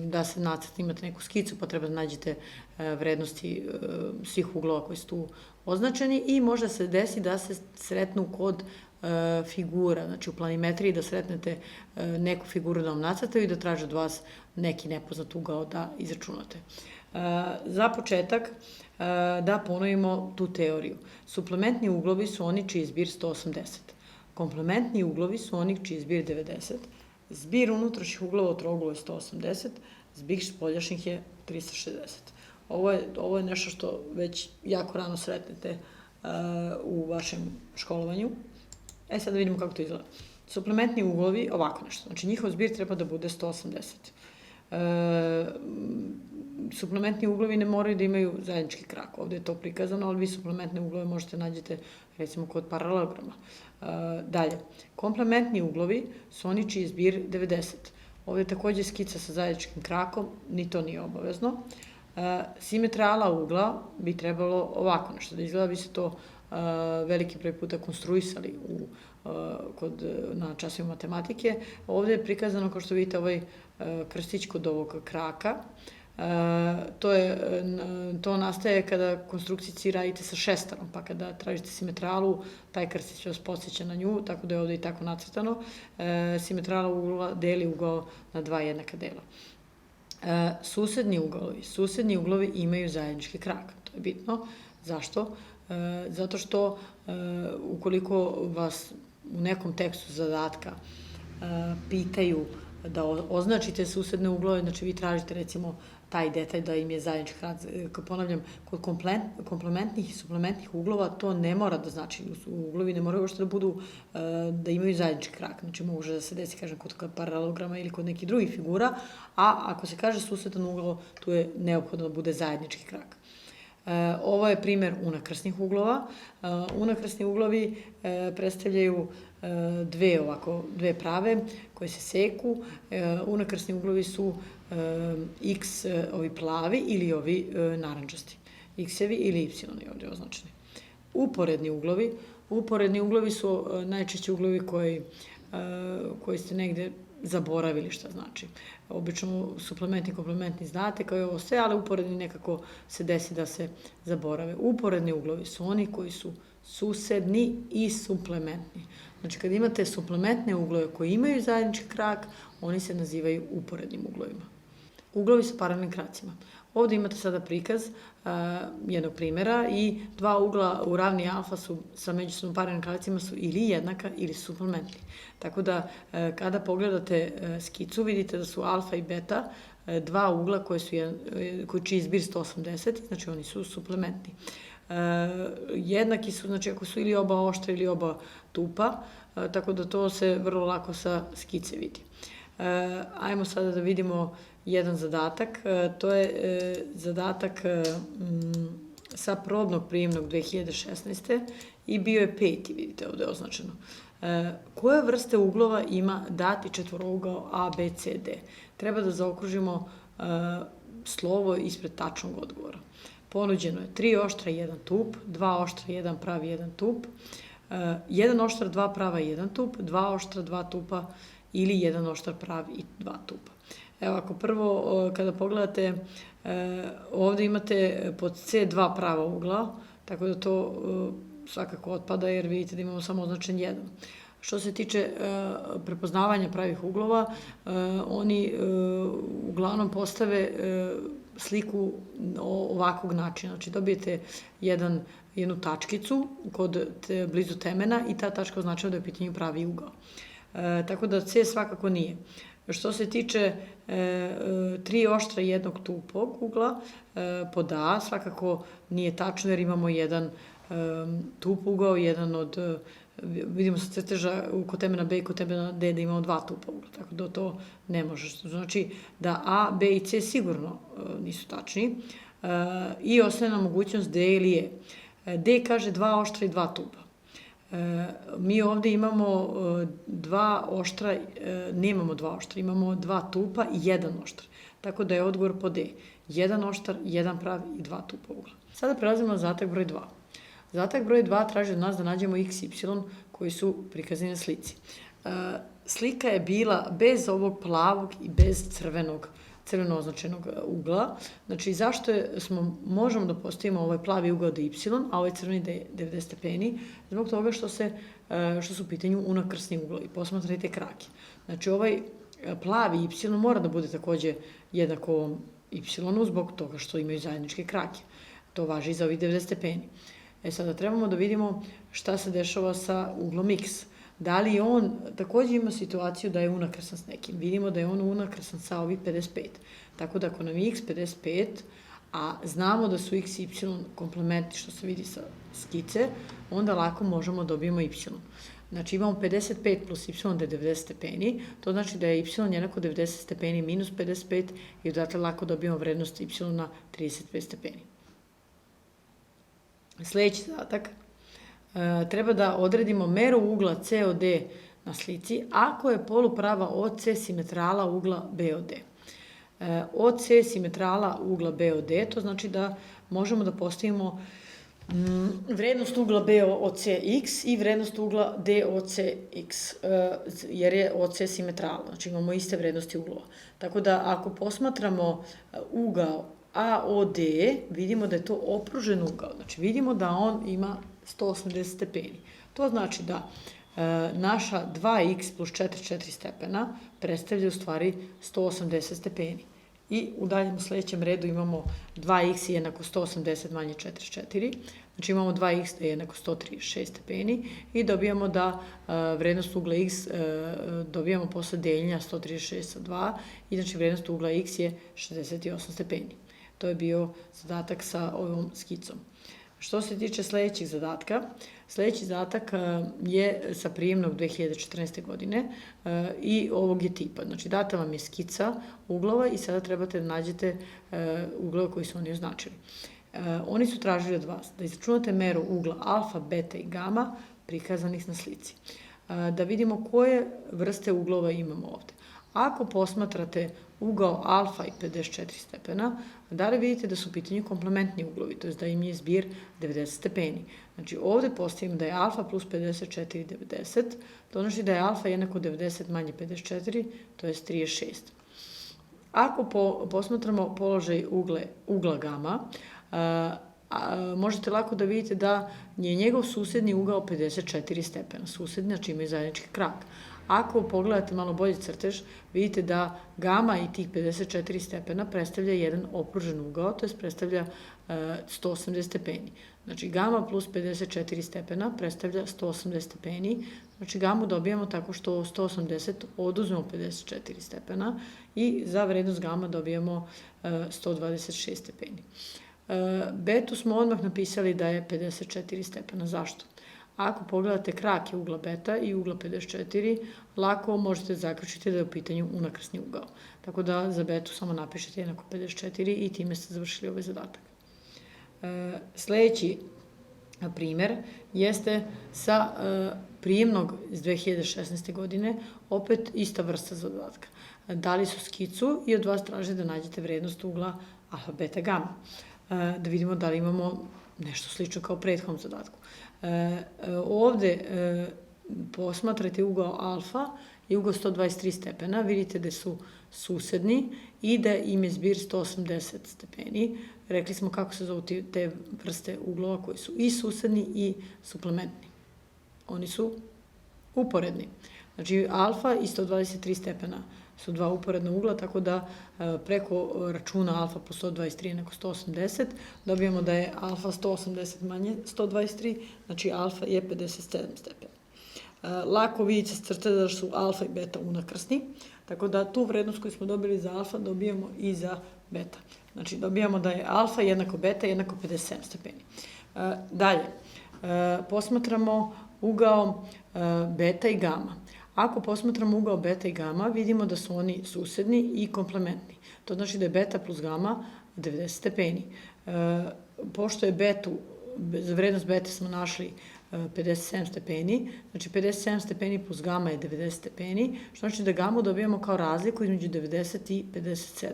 da se nacrte, imate neku skicu pa treba da nađete vrednosti svih uglova koji su tu označeni i možda se desi da se sretnu kod figura, znači u planimetriji da sretnete neku figuru da vam nacrtaju i da traže od vas neki nepoznat ugao da izračunate. Za početak da ponovimo tu teoriju. Suplementni uglovi su oni čiji je zbir 180. Komplementni uglovi su oni čiji je zbir 90. Zbir unutrašnjih uglova od trougla je 180, zbir spoljašnjih je 360. Ovo je nešto što već jako rano sretnete u vašem školovanju. Sad da vidimo kako to izgleda. Suplementni uglovi, ovako nešto. Znači, njihov zbir treba da bude 180. Suplementni uglovi ne moraju da imaju zajednički krak. Ovde je to prikazano, ali vi suplementne uglove možete nađete, recimo, kod paralelograma. Dalje, komplementni uglovi su oni čiji je zbir 90. Ovde je takođe skica sa zajedničkim krakom, ni to nije obavezno. Simetrala ugla bi trebalo ovako nešto da izgleda, vi ste to veliki broj puta konstruisali na časovima matematike. Ovde je prikazano, kao što vidite, ovaj krstić kod ovog kraka. To nastaje kada konstrukciji radite sa šestarom, pa kada tražite simetralu, taj krstić vas podsjeća na nju, tako da je ovde i tako nacrtano. Simetrala ugla deli ugao na dva jednaka dela. Susedni uglovi imaju zajednički krak, to je bitno. Zašto? Zato što ukoliko vas u nekom tekstu zadatka pitaju da označite susedne uglove, znači vi tražite recimo taj detalj da im je zajednički krak, ponavljam, kod komplementnih i suplementnih uglova to ne mora da znači, uglovi ne moraju uopšte da budu, da imaju zajednički krak, znači može da se desi, kažem, kod paralelograma ili kod nekih drugih figura, a ako se kaže susedan ugao, tu je neophodno da bude zajednički krak. Ovo je primer unakrsnih uglova. Unakrsni uglovi predstavljaju dve prave koje se seku. Unakrsni uglovi su x ovi plavi ili ovi narančasti. X-evi ili y-ovi ovdje označeni. Uporedni uglovi su najčešće uglovi koji ste negde zaboravili šta znači. Obično suplementni i komplementni znate kao i ovo sve, ali uporedni nekako se desi da se zaborave. Uporedni uglovi su oni koji su susedni i suplementni. Znači, kad imate suplementne uglove koji imaju zajednički krak, oni se nazivaju uporednim uglovima. Uglovi sa paralelnim kracima. Ovde imate sada prikaz jednog primjera i dva ugla u ravni alfa su sa međusobnom paralelnim kracima su ili jednaka ili suplementni. Tako da kada pogledate skicu vidite da su alfa i beta dva ugla koji čiji zbir 180, znači oni su suplementni. Jednaki su, znači ako su ili oba oštra ili oba tupa, tako da to se vrlo lako sa skice vidi. Ajmo sada da vidimo jedan zadatak, to je zadatak sa probnog prijemnog 2016. i bio je 5. vidite ovde označeno. Koje vrste uglova ima dati četvorougao A, B, C, D? Treba da zaokružimo slovo ispred tačnog odgovora. Ponuđeno je 3 oštra, 1 tup, 2 oštra, 1 pravi, 1 tup, 1 oštar, 2 prava, 1 tup, 2 oštra, 2 tupa ili 1 oštar pravi i 2 tupa. Evo, ako prvo, kada pogledate, ovde imate pod C 2 prava ugla, tako da to svakako otpada jer vidite da imamo samo označen 1. Što se tiče prepoznavanja pravih uglova, oni uglavnom postave sliku ovakvog načina. Znači, dobijete jednu tačkicu blizu temena i ta tačka označava da je u pitanju pravi ugao. Tako da C svakako nije. Što se tiče 3 oštra jednog tupog ugla, pod A svakako nije tačno jer imamo jedan tup ugao, jedan od, vidimo sa crteža kod temena B i kod temena D da imamo 2 tupa ugla, tako da to ne može. Znači da A, B i C sigurno nisu tačni i ostaje nam mogućnost D ili E. D kaže 2 oštra i 2 tupa. Mi ovde imamo 2 oštra, nemamo 2 oštra, imamo 2 tupa i 1 oštar. Tako da je odgovor po D. 1 oštar, 1 pravi i 2 tupa ugla. Sada prelazimo na zadatak broj 2. Zadatak broj 2 traži od nas da nađemo x, y koji su prikazani na slici. Slika je bila bez ovog plavog i bez crvenog crveno označenog ugla. Znači, zašto možemo da postavimo ovaj plavi ugao da je y, a ovaj crveni da je 90 stepeni? Zbog toga što su u pitanju unakrsni uglovi. Posmatrajte krake. Znači, ovaj plavi y mora da bude takođe jednako ovom y zbog toga što imaju zajedničke krake. To važi i za ovih 90 stepeni. Sada trebamo da vidimo šta se dešava sa uglom x. Da li on takođe ima situaciju da je unakrsan s nekim? Vidimo da je on unakrsan sa ovih 55. Tako da ako nam je x 55, a znamo da su x i y komplementi što se vidi sa skice, onda lako možemo dobijemo y. Znači imamo 55 plus y da je 90 stepeni, to znači da je y jednako 90 stepeni minus 55 i odatle lako dobijemo vrednost y na 35 stepeni. Sledeći zadatak. Treba da odredimo meru ugla COD na slici ako je poluprava OC simetrala ugla BOD. OC simetrala ugla BOD, to znači da možemo da postavimo vrednost ugla BOCX i vrednost ugla DOCX, jer je OC simetrala, znači imamo iste vrednosti uglova. Tako da ako posmatramo ugao AOD, vidimo da je to opružen ugao, znači vidimo da on ima 180 stepeni. To znači da naša 2x plus 44 stepena predstavlja u stvari 180 stepeni. I u daljem sledećem redu imamo 2x je jednako 180 manje 44, znači imamo 2x je jednako 136 stepeni i dobijamo da vrednost ugla x dobijamo posle deljenja 136 sa 2 i znači vrednost ugla x je 68 stepeni. To je bio zadatak sa ovom skicom. Što se tiče sledećeg zadatka, sledeći zadatak je sa prijemnog 2014. godine i ovog je tipa. Znači, data vam je skica uglova i sada trebate da nađete uglove koji su oni označili. Oni su tražili od vas da izračunate meru ugla alfa, beta i gama prikazanih na slici. Da vidimo koje vrste uglova imamo ovde. Ako posmatrate ugao alfa i 54 stepena, da li vidite da su u pitanju komplementni uglovi, to je da im je zbir 90 stepeni. Znači ovde postavimo da je alfa plus 54 90, to znači da je alfa jednako 90 manje 54, to je 36. Ako posmatramo položaj ugla gama, možete lako da vidite da je njegov susedni ugao 54 stepena. Susedni, znači imaju zajednički krak. Ako pogledate malo bolje crtež, vidite da gama i tih 54 stepena predstavlja jedan opružen ugao, to je predstavlja 180 stepeni. Znači gama plus 54 stepena predstavlja 180 stepeni, znači gamu dobijamo tako što 180 oduzmemo 54 stepena i za vrednost gama dobijamo 126 stepeni. Betu smo odmah napisali da je 54 stepena. Zašto? Ako pogledate krake ugla beta i ugla 54, lako možete zaključiti da je u pitanju unakrsni ugao. Tako da za betu samo napišete jednako 54 i time ste završili ovaj zadatak. Sledeći primer jeste sa prijemnog iz 2016. godine, opet ista vrsta zadatka. Dali su skicu i od vas traže da nađete vrednost ugla alfa, beta, gama. Da vidimo da li imamo nešto slično kao u prethodnom zadatku. Ovde posmatrajte ugao alfa i ugao 123 stepena, vidite da su susedni i da im je zbir 180 stepeni. Rekli smo kako se zovu te vrste uglova koji su i susedni i suplementni. Oni su uporedni. Znači alfa i 123 stepena su dva uporedna ugla, tako da preko računa alfa po 123 jednako 180, dobijamo da je alfa 180 manje 123, znači alfa je 57 stepena. Lako vidite s crte da su alfa i beta unakrsni, tako da tu vrednost koju smo dobili za alfa dobijamo i za beta. Znači dobijamo da je alfa jednako beta jednako 57 stepeni. Dalje, posmatramo ugao beta i gama. Ako posmatramo ugao beta i gama, vidimo da su oni susedni i komplementni. To znači da je beta plus gama 90 stepeni. Pošto je betu, za vrednost beta smo našli 57 stepeni, znači 57 stepeni plus gama je 90 stepeni, što znači da gamu dobijamo kao razliku između 90 i 57.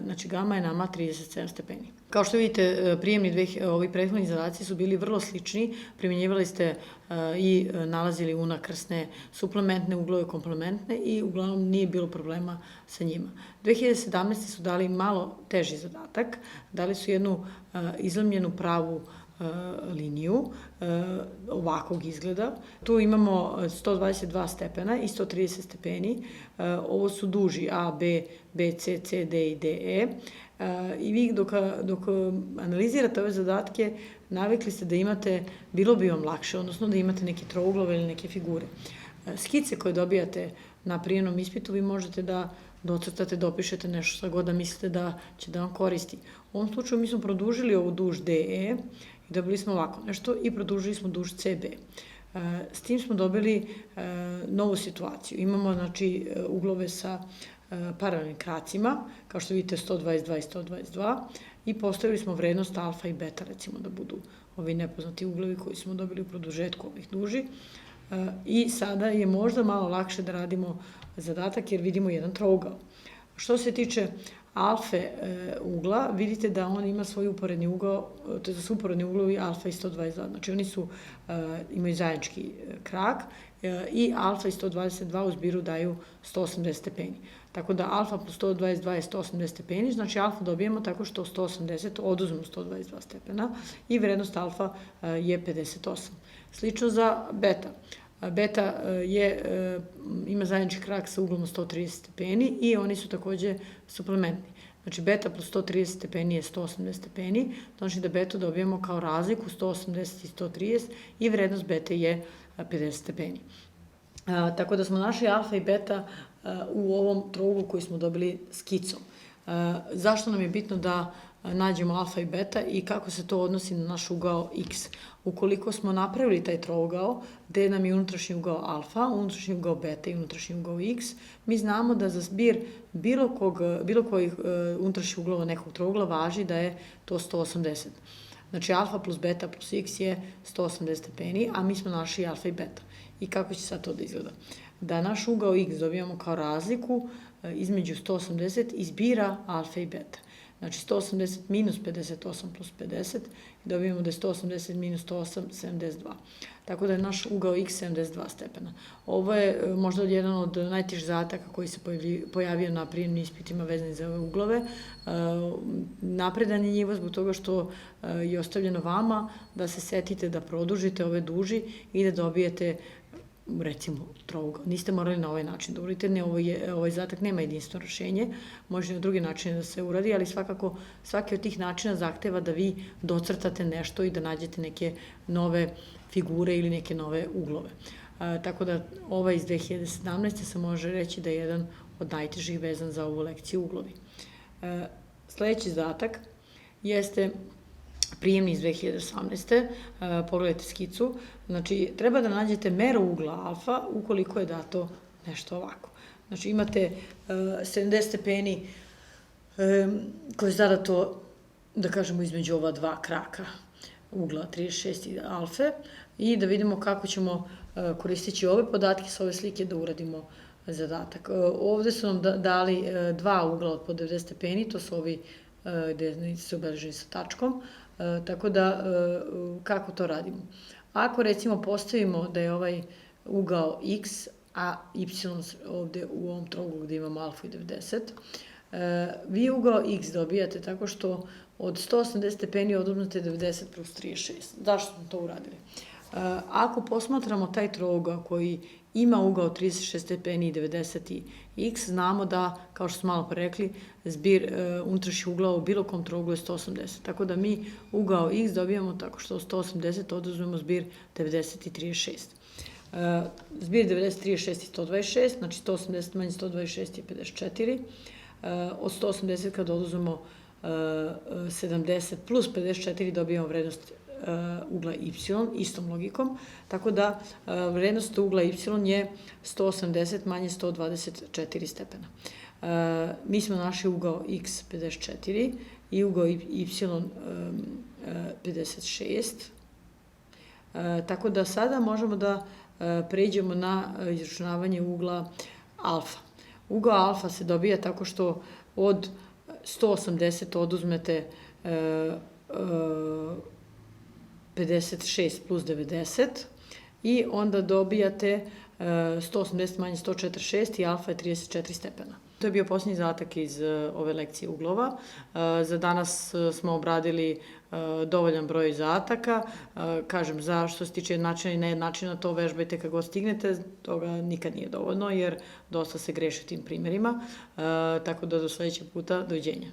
znači gama je nama 37 stepeni. Kao što vidite, prijemni ovi prethodni zadaci su bili vrlo slični, primjenjivali ste i nalazili unakrsne suplementne uglove, komplementne i uglavnom nije bilo problema sa njima. 2017. su dali malo teži zadatak, dali su jednu izlomljenu pravu liniju ovakvog izgleda. Tu imamo 122 stepena i 130 stepeni. Ovo su duži A, B, C, C, D i D, E. I vi dok analizirate ove zadatke, navikli ste da imate, bilo bi vam lakše, odnosno da imate neke trouglove ili neke figure. Skice koje dobijate na prijemnom ispitu vi možete da docrtate, dopišete nešto šta god da mislite da će da vam koristi. U ovom slučaju mi smo produžili ovu duž DE i dobili smo ovako nešto i produžili smo duž CB. S tim smo dobili novu situaciju. Imamo, znači, uglove sa paralelnim kracima, kao što vidite 122 i 122, i postavili smo vrednost alfa i beta, recimo da budu ovi nepoznati uglovi koji smo dobili u produžetku ovih duži. I sada je možda malo lakše da radimo zadatak jer vidimo jedan trougao. Što se tiče alfe ugla, vidite da on ima svoj uporedni ugao, to je da su uporedni uglovi alfa i 122, znači oni imaju zajednički krak i alfa i 122 u zbiru daju 180 stepeni. Tako da alfa plus 122 je 180 stepeni, znači alfa dobijemo tako što 180 oduzmemo 122 stepena i vrednost alfa je 58. Slično za beta. Beta ima zajednički krak sa uglom 130 stepeni i oni su takođe suplementni. Znači beta plus 130 stepeni je 180 stepeni, znači da betu dobijemo kao razliku 180 i 130 i vrednost bete je 50 stepeni. Tako da smo našli alfa i beta u ovom trouglu koji smo dobili skicom. Zašto nam je bitno da nađemo alfa i beta i kako se to odnosi na naš ugao x? Ukoliko smo napravili taj trougao, gde nam je unutrašnji ugao alfa, unutrašnji ugao beta i unutrašnji ugao x, mi znamo da za zbir bilo kojih unutrašnjih uglova nekog trougla važi da je to 180. Znači alfa plus beta plus x je 180 stepeni, a mi smo našli alfa i beta. I kako će sad to da izgleda? Da naš ugao x dobijamo kao razliku između 180 i zbira alfa i beta. Znači 180 minus 58 plus 50 i dobijemo da je 180 minus 108, 72. Tako da je naš ugao x 72 stepena. Ovo je možda jedan od najtežih zadataka koji se pojavio na prijemnim ispitima vezani za ove uglove. Napredan je njivo zbog toga što je ostavljeno vama da se setite da produžite ove duži i da dobijete recimo trougao. Niste morali na ovaj način da uradite, ovaj zadatak nema jedinstveno rešenje, može na drugi način da se uradi, ali svakako svaki od tih načina zahteva da vi docrtate nešto i da nađete neke nove figure ili neke nove uglove. Tako da ovaj iz 2017. se može reći da je jedan od najtežih vezan za ovu lekciju uglovi. Sledeći zadatak jeste prijemni iz 2018. Pogledajte skicu. Znači, treba da nađete meru ugla alfa ukoliko je dato nešto ovako. Znači, imate 70 stepeni koje je zadato, da kažemo, između ova dva kraka ugla 36 i alfe i da vidimo kako ćemo koristeći ove podatke sa ove slike da uradimo zadatak. Ovde su nam dali dva ugla od po 90 stepeni, to su ovi gde su obeleženi sa tačkom, tako da kako to radimo? Ako recimo postavimo da je ovaj ugao x, a y ovde u ovom trouglu gde imamo alfa i 90, vi ugao x dobijate tako što od 180 stepeni oduzmete 90 plus 36. Zašto smo to uradili? Ako posmatramo taj trougao koji ima ugao 36 stepeni i 90 x, znamo da, kao što smo malo pre rekli, zbir unutrašnjih uglova u bilo kom trouglu je 180. Tako da mi ugao x dobijamo tako što od 180 oduzmemo zbir 90 i 36. Zbir 90, 36 i 126, znači 180 manje 126 je 54. Od 180 kada oduzmemo 70 plus 54 dobijamo vrednost ugla y, istom logikom, tako da vrednost ugla y je 180 manje 124 stepena. Mi smo našli ugao x 54 i ugao y 56, tako da sada možemo da pređemo na izračunavanje ugla alfa. Ugao alfa se dobija tako što od 180 oduzmete 56 plus 90 i onda dobijate 180 manje 146 i alfa je 34 stepena. To je bio posljednji zadatak iz ove lekcije uglova. Za danas smo obradili dovoljan broj zadataka. Kažem, što se tiče jednačina i nejednačina, to vežbajte kako stignete, toga nikad nije dovoljno jer dosta se greši tim primjerima. Tako da do sledećeg puta, doviđenja.